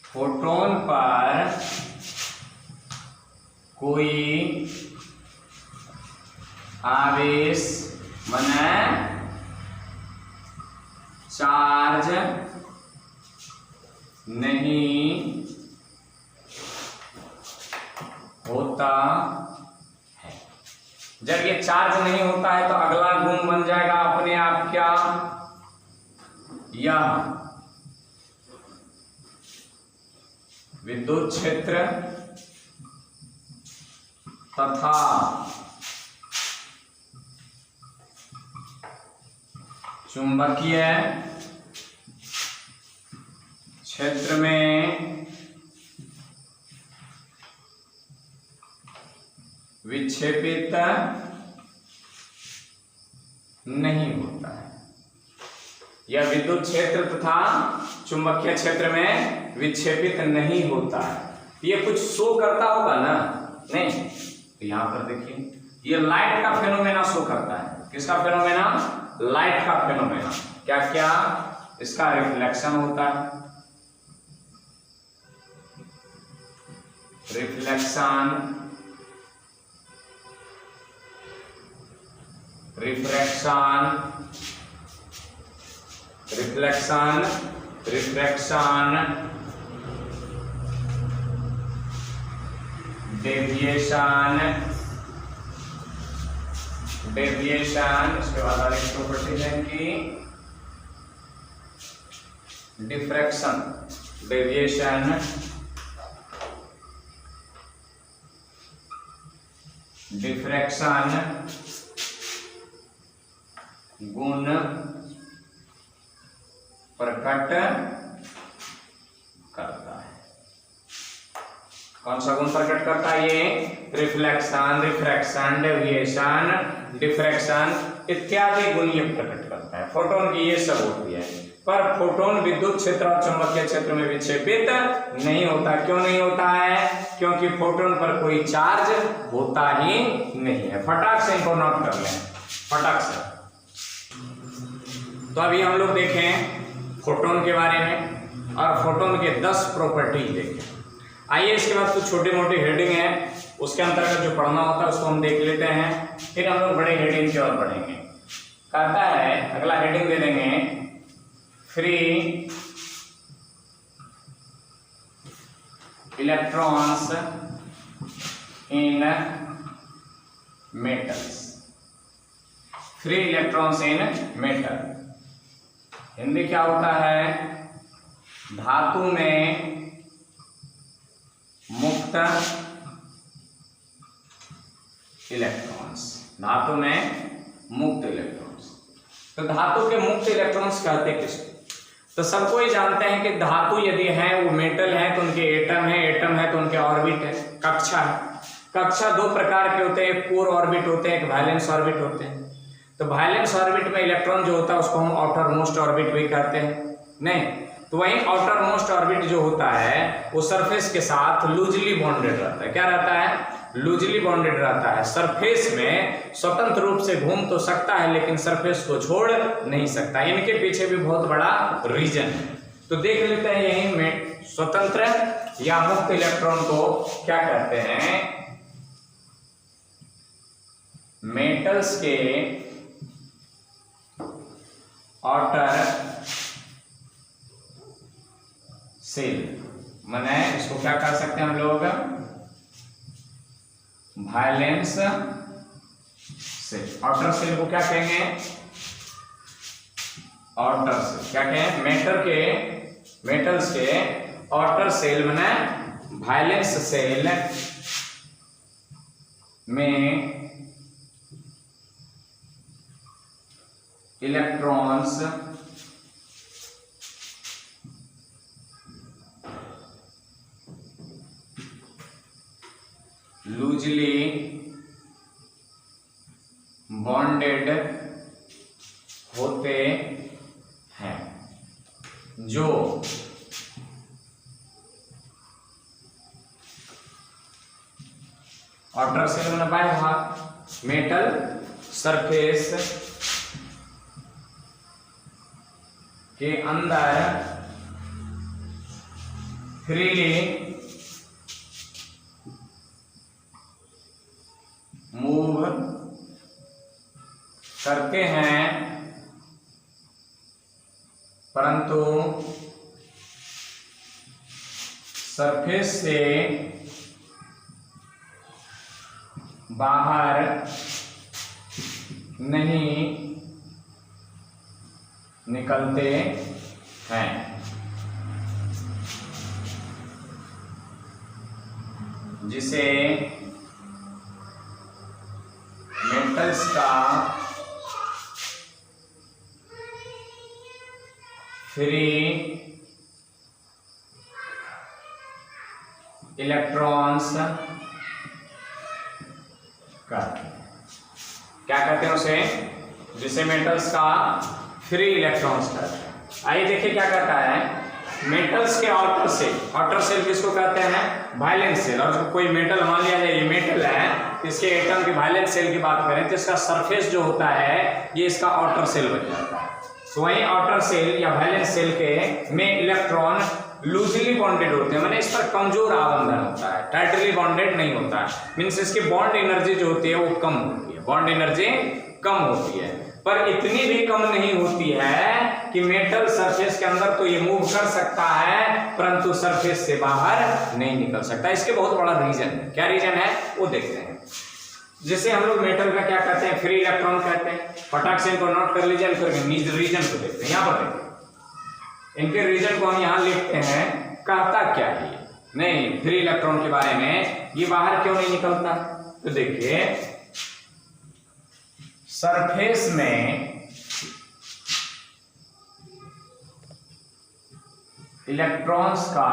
फोटोन पर कोई आवेश माने चार्ज नहीं होता है। जब ये चार्ज नहीं होता है तो अगला गुण बन जाएगा अपने आप क्या, यह विद्युत क्षेत्र तथा चुंबकीय क्षेत्र में विक्षेपित नहीं होता है। यह विद्युत क्षेत्र तथा चुंबकीय क्षेत्र में विक्षेपित नहीं होता है। ये कुछ शो करता होगा ना, नहीं, तो यहां पर देखिए ये लाइट का फेनोमेना शो करता है। किसका फेनोमेना, लाइट का फेनोमेना। क्या क्या, इसका रिफ्लेक्शन होता है, reflection, refraction, reflection, refraction, deviation, deviation, इसके बाद आगे प्रॉपर्टी है कि डिफ्रैक्शन, डेविएशन, डिफ्रैक्शन गुण प्रकट करता है। कौन सा गुण प्रकट करता है, ये रिफ्लेक्शन, रिफ्रैक्शन, डेविएशन, डिफ्रैक्शन इत्यादि गुण ये प्रकट करता है। फोटोन की ये सब होती है। पर फोटोन विद्युत क्षेत्र और चुंबकीय क्षेत्र में विक्षेपित नहीं होता। क्यों नहीं होता है? क्योंकि फोटोन पर कोई चार्ज होता ही नहीं है। फटाक से इनको नोट कर लें, फटाक से। तो अभी हम लोग देखें फोटोन के बारे में और फोटोन के 10 प्रॉपर्टी देखें। आइए इसके बाद कुछ छोटी मोटी हेडिंग है, उसके अंतर्गत जो पढ़ना होता है उसको हम देख लेते हैं, फिर हम लोग बड़े हेडिंग की ओर बढ़ेंगे। कहता है, अगला हेडिंग दे देंगे, free electrons in metals. Free electrons in metal, Hindi क्या होता है? धातु में मुक्त इलेक्ट्रॉन्स। धातु में मुक्त इलेक्ट्रॉन्स। तो धातु के मुक्त इलेक्ट्रॉन्स कहते किसको? तो सबको ही जानते हैं कि धातु यदि है वो मेटल है तो उनके एटम है, एटम है तो उनके ऑर्बिट है, कक्षा है। कक्षा दो प्रकार के होते हैं, एक कोर ऑर्बिट होते हैं, एक वैलेंस ऑर्बिट होते हैं। तो वैलेंस ऑर्बिट में इलेक्ट्रॉन जो होता है उसको हम आउटर मोस्ट ऑर्बिट भी कहते हैं, नहीं तो वहीं आउटर मोस्ट ऑर्बिट जो होता है वो सरफेस के साथ लूजली बॉन्डेड रहता है। क्या रहता है? लूजली बॉन्डेड रहता है। सरफेस में स्वतंत्र रूप से घूम तो सकता है लेकिन सरफेस को छोड़ नहीं सकता। इनके पीछे भी बहुत बड़ा रीजन है। तो देख लेते हैं यही में स्वतंत्र या मुक्त इलेक्ट्रॉन को क्या कहते हैं? मेटल्स के आउटर सेल, माने इसको क्या कर सकते हैं हम लोग? Valence shell. आउटर सेल को क्या कहेंगे? आउटर सेल क्या कहें? मेटल्स के आउटर सेल माने वैलेंस सेल में इलेक्ट्रॉन्स लूजली बॉन्डेड होते हैं, जो आउटर सेल में बाहर भाग मेटल सरफेस के अंदर फ्रीली मूव करते हैं, परंतु सरफेस से बाहर नहीं निकलते हैं। जिसे मेटल्स का फ्री इलेक्ट्रॉन्स कहते हैं। क्या कहते हैं उसे? जिसे मेटल्स का फ्री इलेक्ट्रॉन्स कहते हैं। आइए देखिए क्या कहता है। मेटल्स के आउटर सेल किसको कहते हैं? Valence shell. और कोई मेटल मान लिया जाए ये मेटल है, इसके एटम के वैलेंस सेल की बात करें तो इसका सरफेस जो होता है ये इसका आउटर सेल बन जाता है। तो वहीं आउटर सेल या वैलेंस सेल के में इलेक्ट्रॉन लूजली बॉन्डेड होते हैं, माने इस पर कमजोर आबंधन होता है, टाइटली बॉन्डेड नहीं होता है। मीन्स इसकी बॉन्ड एनर्जी जो होती है वो कम होती है, बॉन्ड एनर्जी कम होती है, पर इतनी भी कम नहीं होती है कि मेटल सरफेस के अंदर तो ये मूव कर सकता है परंतु सरफेस से बाहर नहीं निकल सकता। इसके बहुत बड़ा रीजन है। क्या रीजन है वो देखते हैं। जिसे हम लोग मेटल का क्या कहते हैं? फ्री इलेक्ट्रॉन कहते हैं। फटाक से इनको नोट कर लीजिए, फिर रीजन को देखते हैं। यहाँ पर देखिए, इनके रीजन को हम यहाँ लिखते हैं। कहता क्या है नहीं फ्री इलेक्ट्रॉन के बारे में, ये बाहर क्यों नहीं निकलता? तो देखिए, सरफेस में इलेक्ट्रॉन्स का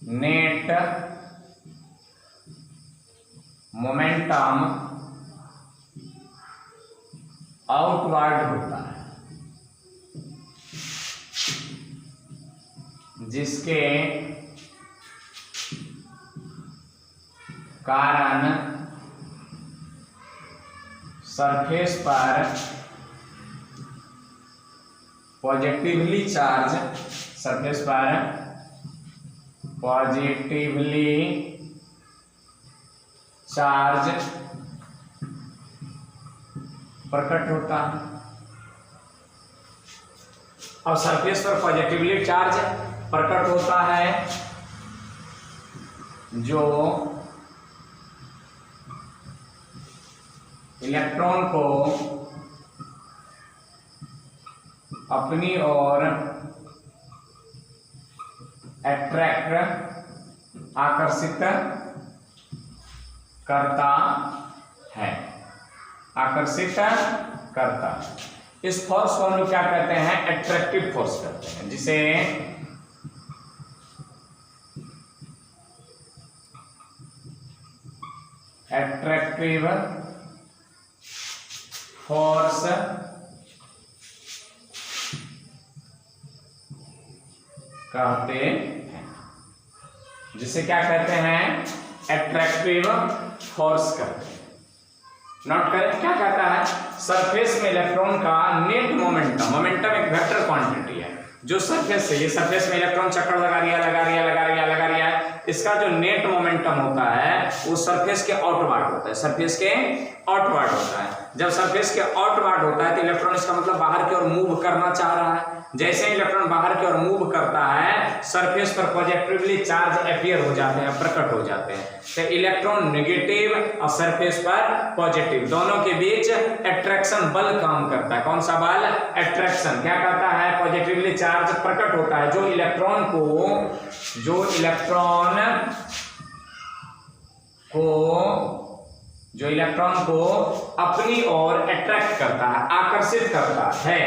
नेट मोमेंटम आउटवर्ड होता है, जिसके कारण सरफेस पर पॉजिटिवली चार्ज, सरफेस पर पॉजिटिवली चार्ज प्रकट होता है। अब सरफेस पर पॉजिटिवली चार्ज प्रकट होता है जो इलेक्ट्रॉन को अपनी ओर अट्रैक्ट, आकर्षित करता है, आकर्षित करता है। इस फोर्स को हम लोग क्या कहते हैं? अट्रैक्टिव फोर्स कहते हैं, जिसे अट्रैक्टिव फोर्स कहते हैं, जिसे क्या कहते हैं? अट्रैक्टिव फोर्स कहते हैं। नोट करें, क्या कहता है? सरफेस में इलेक्ट्रॉन का नेट मोमेंटम, मोमेंटम एक वेक्टर क्वांटिटी है जो सरफेस से, ये सरफेस में इलेक्ट्रॉन चक्कर लगा रही है, इसका जो नेट मोमेंटम होता है वो सरफेस के आउटवर्ड होता है, सरफेस के आउटवर्ड होता है। जब सरफेस के आउटवर्ड होता है तो इलेक्ट्रॉन, इसका मतलब बाहर की ओर मूव करना चाह रहा है। जैसे इलेक्ट्रॉन बाहर की ओर मूव करता है, सरफेस पर पॉजिटिवली चार्ज अपीयर हो जाते हैं, प्रकट हो जाते हैं। तो इलेक्ट्रॉन नेगेटिव और सरफेस पर पॉजिटिव, दोनों के बीच अट्रैक्शन बल काम करता है। कौन सा बल? अट्रैक्शन। क्या करता है? पॉजिटिवली चार्ज प्रकट होता है जो इलेक्ट्रॉन को अपनी ओर अट्रैक्ट करता है, आकर्षित करता है,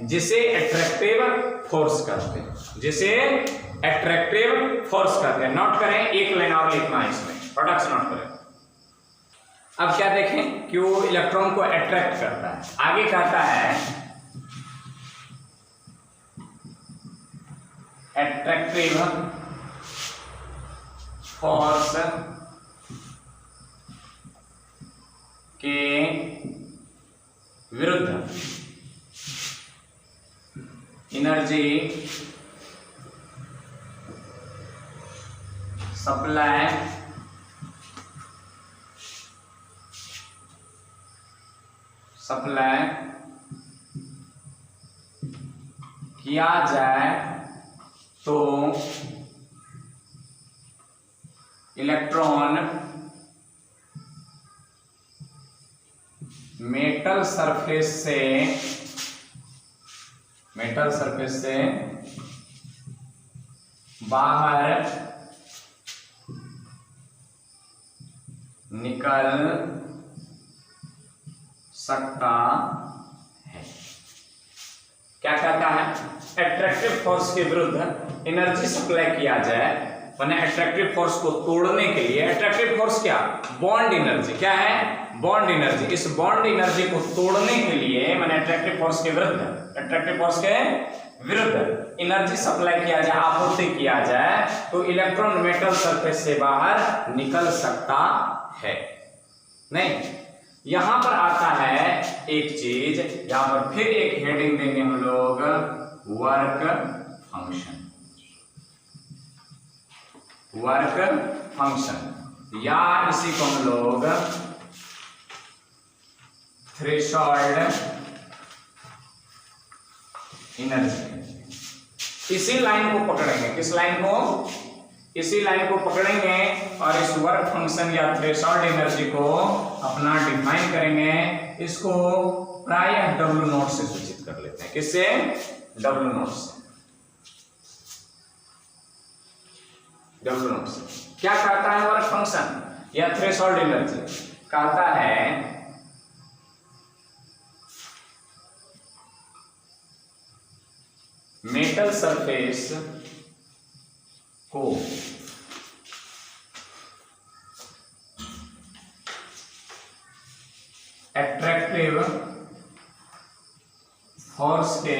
जिसे अट्रैक्टिव फोर्स कहते हैं, जिसे अट्रैक्टिव फोर्स कहते हैं। नोट करें, एक लाइन और लिखना है इसमें, प्रोडक्ट्स नोट करें। अब क्या देखें कि वो इलेक्ट्रॉन को अट्रैक्ट करता है। आगे कहता है अट्रैक्टिव फोर्स के विरुद्ध एनर्जी सप्लाई किया जाए तो इलेक्ट्रॉन मेटल सरफेस से बाहर निकल सकता है। क्या कहता है? अट्रैक्टिव फोर्स के विरुद्ध एनर्जी सप्लाई किया जाए, मैंने अट्रैक्टिव फोर्स को तोड़ने के लिए। अट्रैक्टिव फोर्स क्या? Bond energy. क्या है? Bond energy. इस बॉन्ड एनर्जी को तोड़ने के लिए मैंने अट्रैक्टिव फोर्स के विरुद्ध एनर्जी सप्लाई किया जाए, आपूर्ति किया जाए, तो इलेक्ट्रॉन मेटल सरफेस से बाहर निकल सकता है। नहीं, यहां पर आता है एक चीज, यहां पर फिर एक हेडिंग देंगे हम लोग, वर्क फंक्शन। वर्क फंक्शन या इसी को हम लोग थ्रेशोल्ड एनर्जी। इसी लाइन को पकड़ेंगे। किस लाइन को? इसी लाइन को पकड़ेंगे और इस वर्क फंक्शन या थ्रेशोल्ड एनर्जी को अपना डिफाइन करेंगे। इसको प्रायः W नॉट से सूचित कर लेते हैं। किससे? W नॉट से। W नॉट से क्या कहता है वर्क फंक्शन या थ्रेशोल्ड एनर्जी? कहता है मेटल सरफेस को अट्रैक्टिव फोर्स के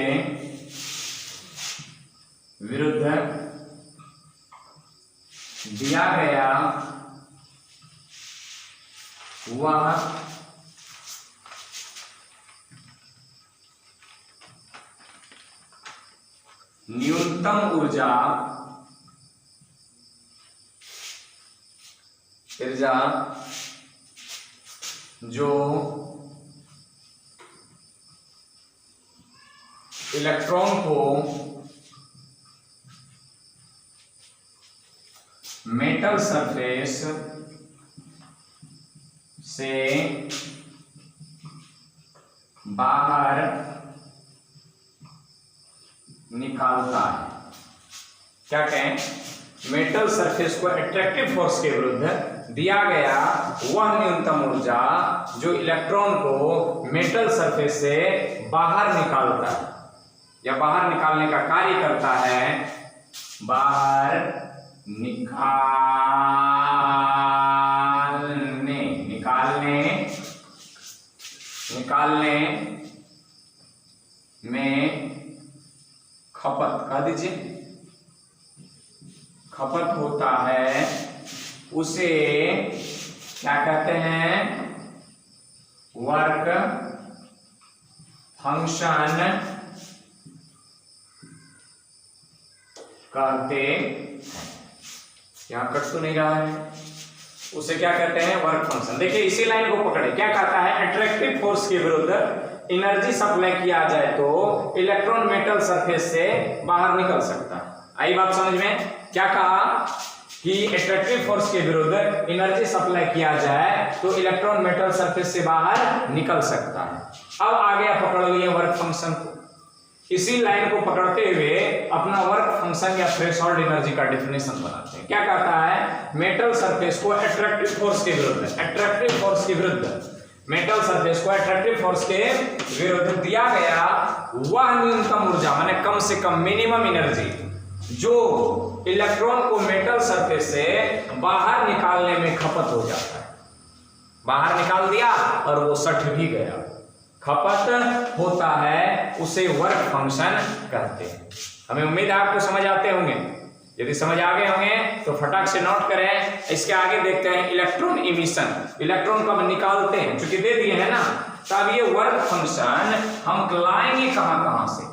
विरुद्ध दिया गया वह न्यूनतम ऊर्जा जो इलेक्ट्रॉन को मेटल सरफेस से बाहर निकालता है। क्या कहें? मेटल सरफेस को अट्रैक्टिव फोर्स के विरुद्ध दिया गया वह न्यूनतम ऊर्जा जो इलेक्ट्रॉन को मेटल सरफेस से बाहर निकालता है या बाहर निकालने का कार्य करता है, बाहर निकालने में खपत कह दीजिए, खपत होता है, उसे क्या कहते हैं? वर्क फंक्शन कहते हैं। यहां कट तो नहीं रहा है, उसे क्या कहते हैं? Work function. देखिए इसी लाइन को पकड़े, क्या कहता है? अट्रैक्टिव फोर्स के विरुद्ध एनर्जी सप्लाई किया जाए तो इलेक्ट्रॉन मेटल सरफेस से बाहर निकल सकता है। आई बात समझ में? क्या कहा कि अट्रैक्टिव फोर्स के विरुद्ध एनर्जी सप्लाई किया जाए तो इलेक्ट्रॉन मेटल सरफेस से बाहर निकल सकता है। अब आ गया, पकड़ लिए वर्क फंक्शन को। इसी लाइन को पकड़ते हुए अपना वर्क फंक्शन या थ्रेशोल्ड एनर्जी का डेफिनेशन बनाते हैं। क्या कहता है? मेटल सरफेस को अट्रैक्टिव फोर्स के विरुद्ध मेटल सरफेस को अट्रैक्टिव फोर्स के विरुद्ध दिया गया वह न्यूनतम ऊर्जा, माने कम से कम मिनिमम एनर्जी जो इलेक्ट्रॉन को मेटल सरफेस से बाहर निकालने में खपत हो जाता है। बाहर निकाल दिया और वो सट भी गया, खपत होता है, उसे वर्क फंक्शन कहते हैं। हमें उम्मीद है आपको समझ आते होंगे। यदि समझ आ गए होंगे तो फटाक से नोट करें। इसके आगे देखते हैं इलेक्ट्रॉन इमिशन। इलेक्ट्रॉन कब निकालते हैं, चूंकि दे दिए हैं ना, तब ये वर्क फंक्शन हम लाएंगे कहां से?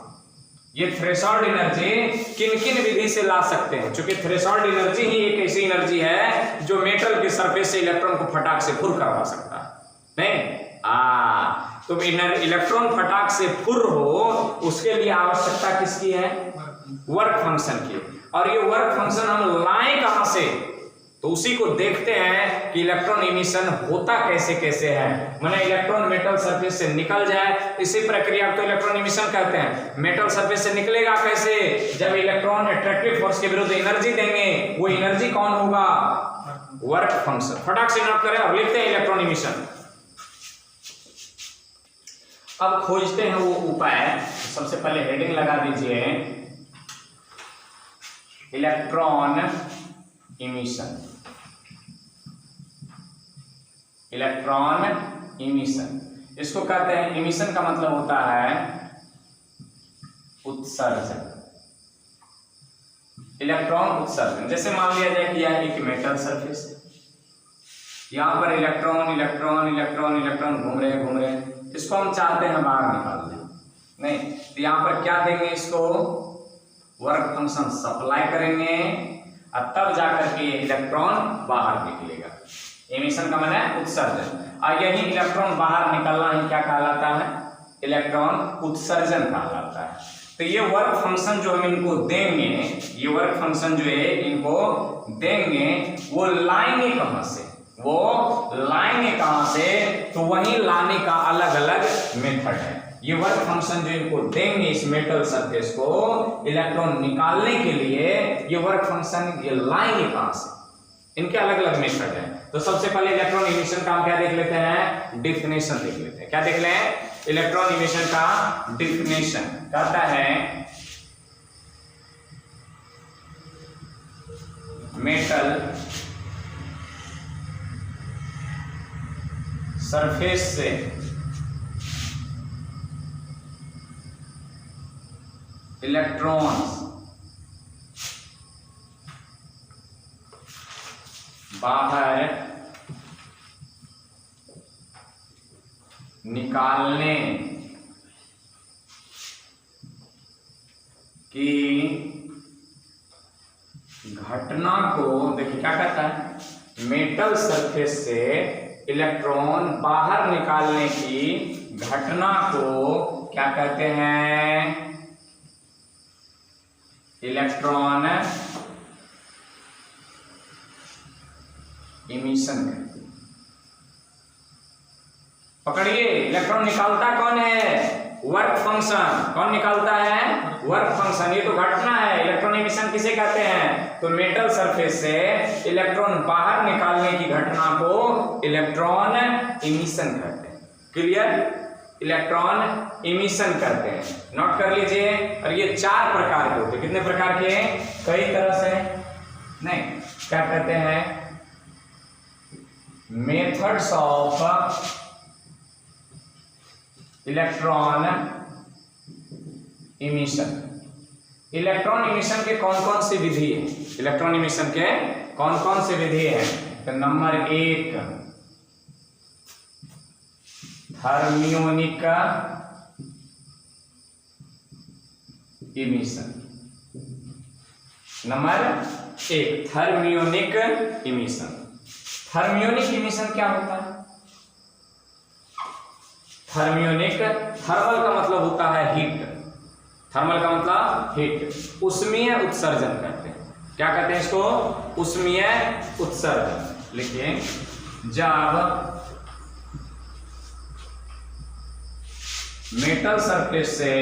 ये थ्रेशोल्ड एनर्जी किन किन विधि से ला सकते हैं? चूंकि थ्रेशोल्ड एनर्जी ही एक ऐसी एनर्जी है जो मेटल के सरफेस से इलेक्ट्रॉन को फटाक से फुर करवा सकता है। नहीं, तो इलेक्ट्रॉन फटाक से फुर हो, उसके लिए आवश्यकता किसकी है? वर्क फंक्शन की। और ये वर्क फंक्शन हम लाएं कहां से? तो उसी को देखते हैं कि इलेक्ट्रॉन इमिशन होता कैसे कैसे है। माने इलेक्ट्रॉन मेटल सरफेस से निकल जाए, इसी प्रक्रिया को इलेक्ट्रॉन इमिशन कहते हैं। मेटल सरफेस से निकलेगा कैसे? जब इलेक्ट्रॉन अट्रैक्टिव फोर्स के विरुद्ध एनर्जी देंगे, वो एनर्जी कौन होगा? Work function. फटाक से नोट करें और लिखते हैं इलेक्ट्रॉन इमिशन। अब खोजते हैं वो उपाय। सबसे पहले हेडिंग लगा दीजिए इलेक्ट्रॉन इमिशन। इलेक्ट्रॉन इमिशन इसको कहते हैं, इमिशन का मतलब होता है उत्सर्जन। इलेक्ट्रॉन उत्सर्जन, जैसे मान लिया जाए कि यह एक मेटल सरफेस है, यहां पर इलेक्ट्रॉन इलेक्ट्रॉन इलेक्ट्रॉन इलेक्ट्रॉन घूम रहे हैं। इसको हम चाहते हैं बाहर निकाल दें। नहीं, तो यहां पर क्या देंगे? इसको वर्क फंक्शन सप्लाई करेंगे और तब जाकर के इलेक्ट्रॉन बाहर निकलेगा। इमिशन का मतलब है उत्सर्जन। और यही इलेक्ट्रॉन बाहर निकलना ही क्या कहलाता है? इलेक्ट्रॉन उत्सर्जन कहलाता है। तो ये वर्क फंक्शन जो हम इनको देंगे, ये वर्क फंक्शन जो है इनको देंगे, वो लाएंगे कहां से? तो वही लाने का अलग अलग मेथड है। ये वर्क फंक्शन जो इनको देंगे इस मेटल सरफेस को इलेक्ट्रॉन निकालने के लिए, ये वर्क फंक्शन ये लाएंगे कहां से? इनके अलग अलग मेथड है। तो सबसे पहले इलेक्ट्रॉन इमिशन का हम क्या देख लेते हैं? डिफिनेशन देख लेते हैं। क्या देख लें? इलेक्ट्रॉन इमिशन का डिफिनेशन कहता है मेटल सरफेस से इलेक्ट्रॉन्स बाहर निकालने की घटना को, देखिए क्या कहता है, मेटल सरफेस से इलेक्ट्रॉन बाहर निकालने की घटना को क्या कहते हैं, इलेक्ट्रॉन इमिशन कहते हैं। पकड़िए, इलेक्ट्रॉन निकालता कौन है, वर्क फंक्शन। कौन निकालता है, वर्क फंक्शन। ये तो घटना है। इलेक्ट्रॉन इमिशन किसे कहते हैं, तो मेटल सरफेस से इलेक्ट्रॉन बाहर निकालने की घटना को इलेक्ट्रॉन इमिशन कहते हैं। क्लियर, इलेक्ट्रॉन इमिशन करते हैं, नोट कर लीजिए। और ये 4 प्रकार के होते हैं। कितने प्रकार के, कई तरह से नहीं, क्या कहते हैं, methods of electron emission. Electron emission के कौन कौन सी विधि है, इलेक्ट्रॉन इमिशन के कौन कौन सी विधि है, तो number 1 thermionic emission. Number 1 thermionic emission. Thermionic emission क्या होता है, थर्मियोनिक, थर्मल का मतलब होता है हीट, थर्मल का मतलब हीट, उष्मीय उत्सर्जन करते हैं। क्या कहते हैं इसको, उष्मीय उत्सर्जन। लिखिए, जब मेटल सरफेस से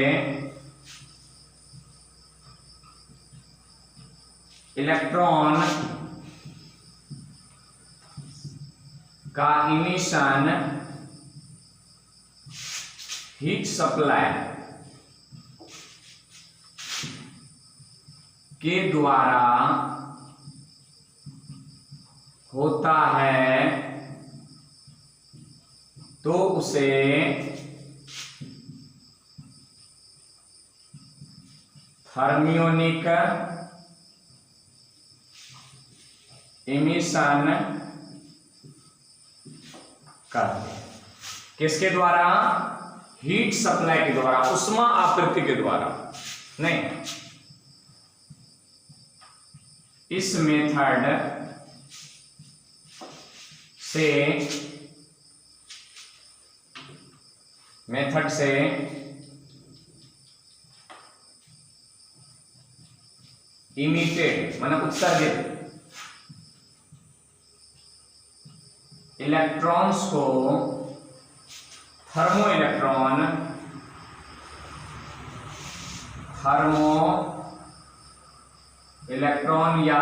इलेक्ट्रॉन का इमिशन हीट सप्लाई के द्वारा होता है, तो उसे थर्मियोनिक इमिशन कहते हैं। किसके द्वारा, हीट सप्लाई के द्वारा, उष्मा आपूर्ति के द्वारा नहीं। इस मेथड से इमिटेड माने उत्सर्जित इलेक्ट्रॉन्स को थर्मो इलेक्ट्रॉन या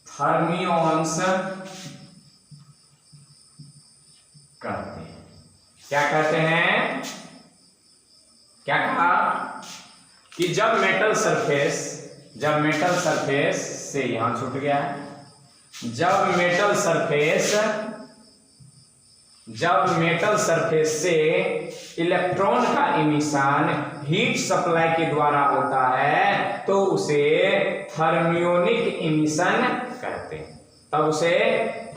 थर्मियोन्स कहते हैं। क्या कहते हैं, क्या कहा कि जब मेटल सरफेस से, यहां छूट गया, जब मेटल सरफेस से इलेक्ट्रॉन का इमिशन हीट सप्लाई के द्वारा होता है, तो उसे थर्मियोनिक इमिशन कहते हैं। तब उसे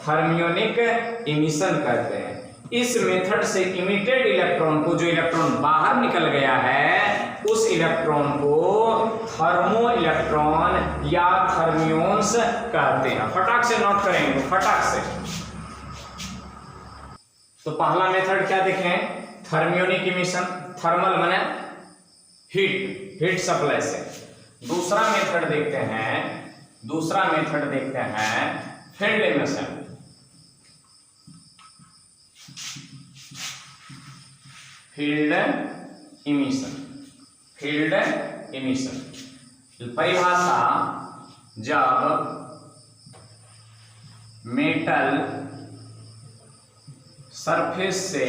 थर्मियोनिक इमिशन कहते हैं। इस मेथड से इमिटेड इलेक्ट्रॉन को, जो इलेक्ट्रॉन बाहर निकल गया है, उस इलेक्ट्रॉन को थर्मो इलेक्ट्रॉन या थर्मियोन्स कहते हैं। फटाक से नोट करेंगे, फटाक से। तो पहला मेथड क्या देखें, थर्मियोनिक इमिशन, थर्मल माने हीट सप्लाई से। दूसरा मेथड देखते हैं फील्ड इमिशन। फील्ड इमिशन परिभाषा, जब मेटल सरफेस से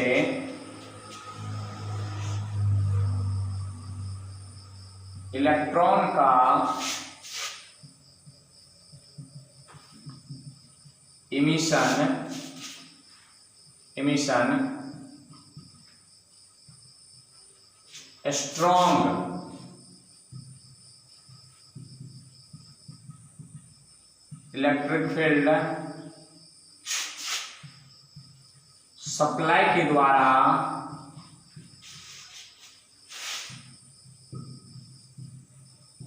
इलेक्ट्रॉन का emission strong electric field supply के द्वारा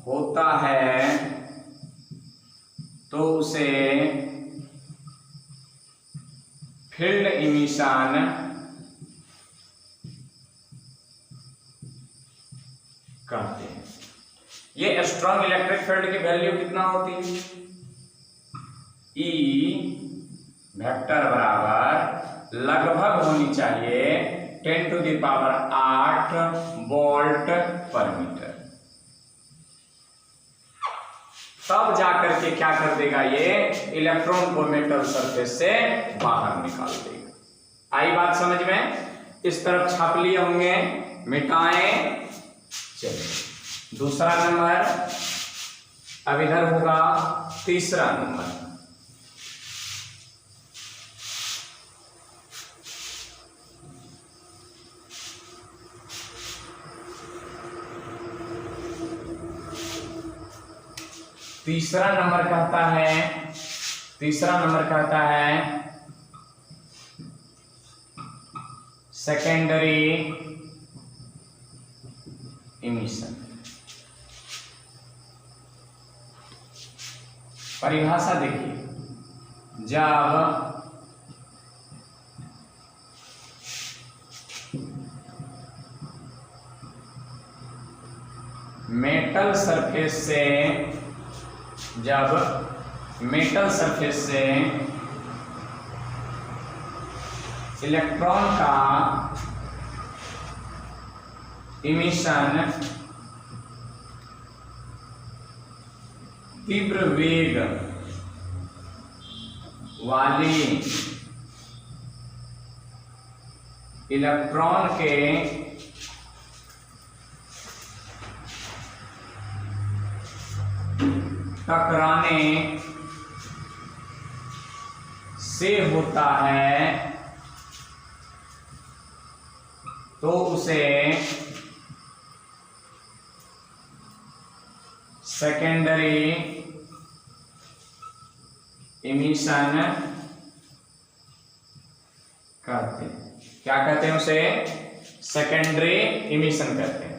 होता है तो उसे फील्ड इमिशन कहते हैं। ये स्ट्रॉन्ग इलेक्ट्रिक फील्ड की वैल्यू कितना होती है? ई वेक्टर बराबर लगभग होनी चाहिए 10⁸ वोल्ट पर मीटर। तब जाकर के क्या कर देगा, ये इलेक्ट्रॉन को मेटल सरफेस से बाहर निकाल देगा। आई बात समझ में? इस तरफ छाप लिए होंगे, मिटाएं। चलिए दूसरा नंबर, अब इधर होगा तीसरा नंबर। तीसरा नंबर कहता है सेकेंडरी इमिशन। परिभाषा देखिए, जब मेटल सरफेस से इलेक्ट्रॉन का इमिशन तीव्र वेग वाली इलेक्ट्रॉन के टकराने से होता है तो उसे सेकेंडरी इमिशन कहते हैं। क्या कहते हैं उसे? सेकेंडरी इमिशन कहते हैं।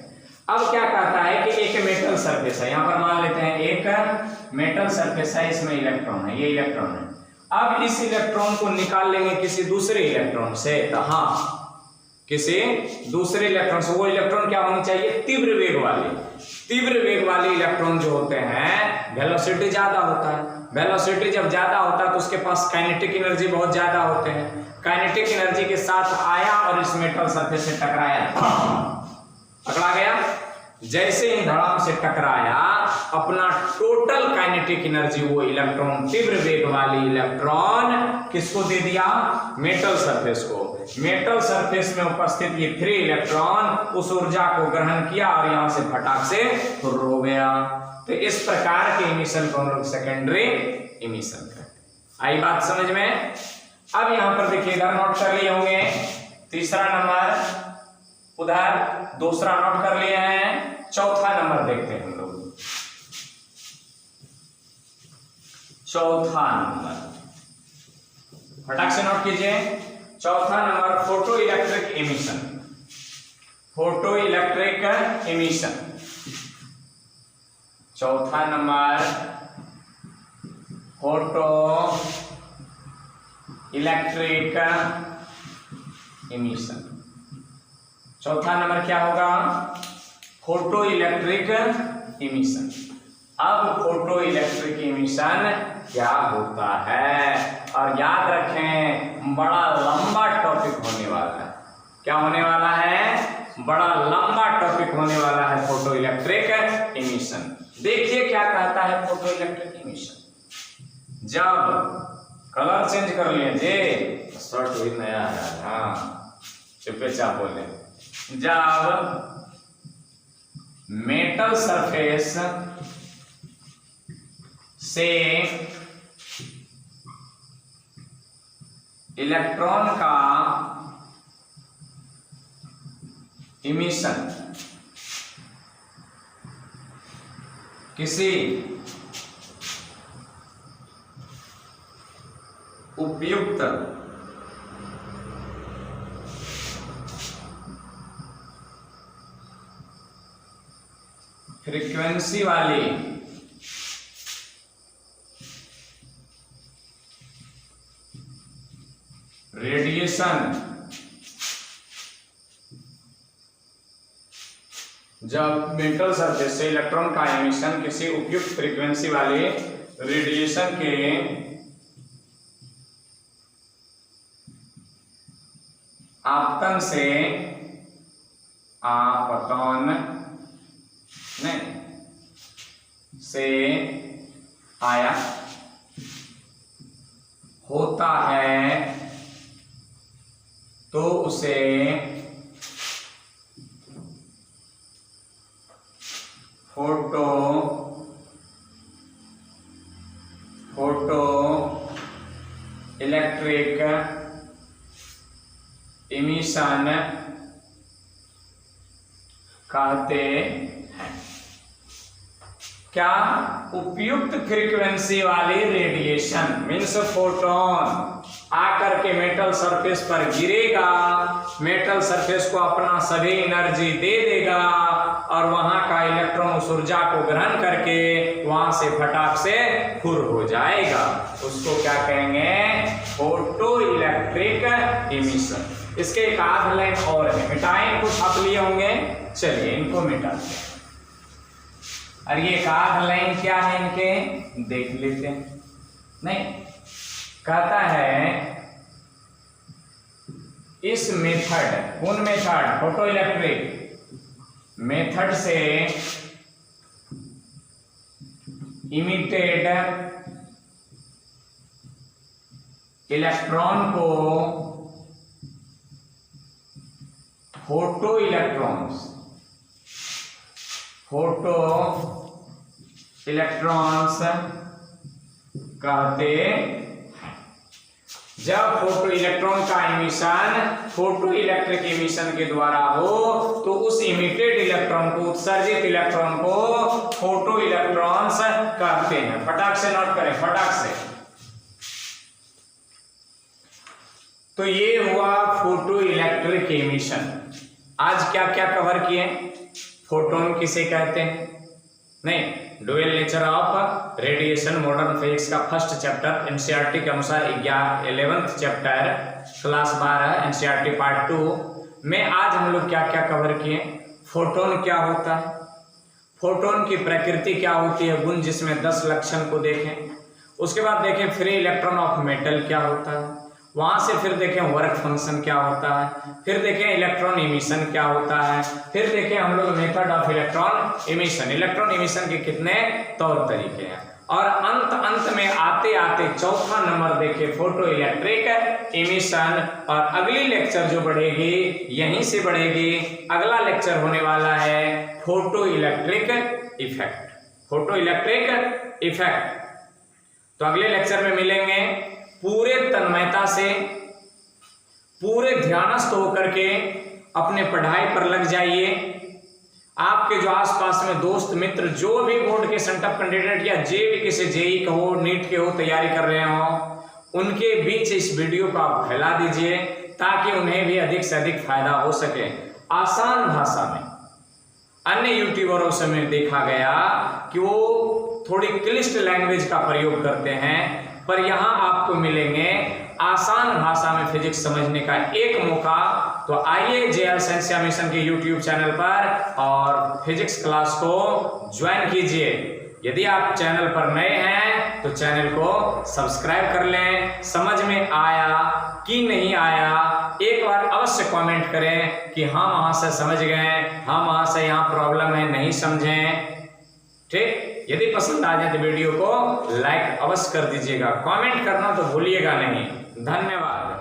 अब क्या कहता है कि एक मेटल सरफेस है, यहां पर मान लेते हैं एक मेटल सरफेस है, इसमें इलेक्ट्रॉन है, ये इलेक्ट्रॉन है। अब इस इलेक्ट्रॉन को निकाल लेंगे किसी दूसरे इलेक्ट्रॉन से, तो हाँ किसी दूसरे इलेक्ट्रॉन से। वो इलेक्ट्रॉन क्या होनी चाहिए? तीव्र वेग वाले इलेक्ट्रॉन जो होते हैं, वेलोसिटी ज्यादा होता है। वेलोसिटी जब ज्यादा होता है तो उसके पास काइनेटिक एनर्जी बहुत ज्यादा होते हैं। काइनेटिक एनर्जी के साथ आया और इस मेटल सरफेस से टकराया, पकड़ा गया। जैसे ही धड़ाम से टकराया, अपना टोटल काइनेटिक एनर्जी वो इलेक्ट्रॉन, तीव्र वेग वाली इलेक्ट्रॉन किसको दे दिया? मेटल सरफेस को। मेटल सरफेस में उपस्थित ये फ्री इलेक्ट्रॉन उस ऊर्जा को ग्रहण किया और यहां से फटाक से हो गया। तो इस प्रकार के इमिशन को हम लोग सेकेंडरी इमिशन कहते हैं। आई बात समझ में? अब यहां पर देखिए, इधर नोट कर लिए होंगे तीसरा नंबर, उधर दूसरा नोट कर लिए हैं, चौथा नंबर देखते हैं हम लोग। चौथा नंबर फटाक से नोट कीजिए। चौथा number photo electric emission. Photo electric emission चौथा नंबर, फोटो इलेक्ट्रिक इमिशन। चौथा नंबर क्या होगा? Photo electric emission. अब फोटो इलेक्ट्रिक इमिशन क्या होता है? और याद रखें, बड़ा लंबा टॉपिक होने वाला है। क्या होने वाला है? बड़ा लंबा टॉपिक होने वाला है फोटो इलेक्ट्रिक इमिशन। देखिए क्या कहता है फोटो इलेक्ट्रिक इमिशन। जब कलर चेंज कर लीजिए, शर्ट भी नया है, हाँ चुपे चाप बोले। जब मेटल सरफेस से इलेक्ट्रॉन का इमिशन किसी उपयुक्त फ्रीक्वेंसी वाली रेडिएशन जब मेटल सरफेस से इलेक्ट्रॉन का एमिशन किसी उपयुक्त फ्रीक्वेंसी वाले रेडिएशन के आपतन से आया होता है तो उसे फोटो इलेक्ट्रिक इमिशन कहते हैं। क्या? उपयुक्त फ्रीक्वेंसी वाली रेडिएशन मीन्स फोटोन आकर के मेटल सरफेस पर गिरेगा, मेटल सरफेस को अपना सभी एनर्जी दे देगा और वहां का इलेक्ट्रॉन उस ऊर्जा को ग्रहण करके वहां से फटाक से फुर हो जाएगा। उसको क्या कहेंगे? Photo electric emission. इसके एक आध लाइन और है, मिटाएं, कुछ आप लिए होंगे, चलिए इनको मिटाते हैं। और ये एक आध लाइन क्या है इनके, देख लेते हैं। नहीं, कहता है इस मेथड, कौन मेथड? फोटो इलेक्ट्रिक मेथड से इमिटेड इलेक्ट्रॉन को फोटो इलेक्ट्रॉन्स कहते हैं। जब फोटो इलेक्ट्रॉन का एमिशन फोटो इलेक्ट्रिक एमिशन के द्वारा हो तो उस इमिटेड इलेक्ट्रॉन को, उत्सर्जित इलेक्ट्रॉन को फोटो इलेक्ट्रॉन्स कहते हैं। फटाक से नोट करें, फटाक से। तो ये हुआ फोटो इलेक्ट्रिक एमिशन। आज क्या क्या कवर किए? फोटोन किसे कहते हैं? नहीं, dual nature of radiation modern physics का फर्स्ट चैप्टर एनसीईआरटी के अनुसार 11th chapter class 12 NCERT part 2 में आज हम लोग क्या क्या कवर किए? फोटोन क्या होता है, फोटोन की प्रकृति क्या होती है, गुण जिसमें 10 लक्षण को देखें। उसके बाद देखें फ्री इलेक्ट्रॉन ऑफ मेटल क्या होता है, वहां से फिर देखें वर्क फंक्शन क्या होता है, फिर देखें इलेक्ट्रॉन इमिशन क्या होता है, फिर देखें हम लोग method of electron emission. Electron emission के कितने तौर तरीके हैं, और अंत में आते आते चौथा नंबर देखें फोटो इलेक्ट्रिक इमिशन। और अगली लेक्चर जो बढ़ेगी यहीं से बढ़ेगी, अगला लेक्चर होने वाला है photo electric effect, photo electric effect. तो अगले लेक्चर में मिलेंगे। पूरे तन्मयता से, पूरे ध्यानस्थ होकर के अपने पढ़ाई पर लग जाइए। आपके जो आसपास में दोस्त मित्र जो भी बोर्ड के सेंटअप कैंडिडेट या जेईई से जेईई का हो, नीट के हो, तैयारी कर रहे हो, उनके बीच इस वीडियो को आप फैला दीजिए ताकि उन्हें भी अधिक से अधिक फायदा हो सके। आसान भाषा में अन्य यूट्यूबरों से में देखा गया कि वो थोड़ी क्लिष्ट लैंग्वेज का प्रयोग करते हैं, पर यहाँ आपको मिलेंगे आसान भाषा में फिजिक्स समझने का एक मौका। तो आइए जेएल साइंस मिशन के यूट्यूब चैनल पर और फिजिक्स क्लास को ज्वाइन कीजिए। यदि आप चैनल पर नए हैं तो चैनल को सब्सक्राइब कर लें। समझ में आया कि नहीं आया एक बार अवश्य कमेंट करें कि हाँ वहां से समझ गए, हाँ वहां से यहाँ प्रॉब्लम है, नहीं समझें। ठीक, यदि पसंद आ जाए तो वीडियो को लाइक अवश्य कर दीजिएगा, कमेंट करना तो भूलिएगा नहीं। धन्यवाद।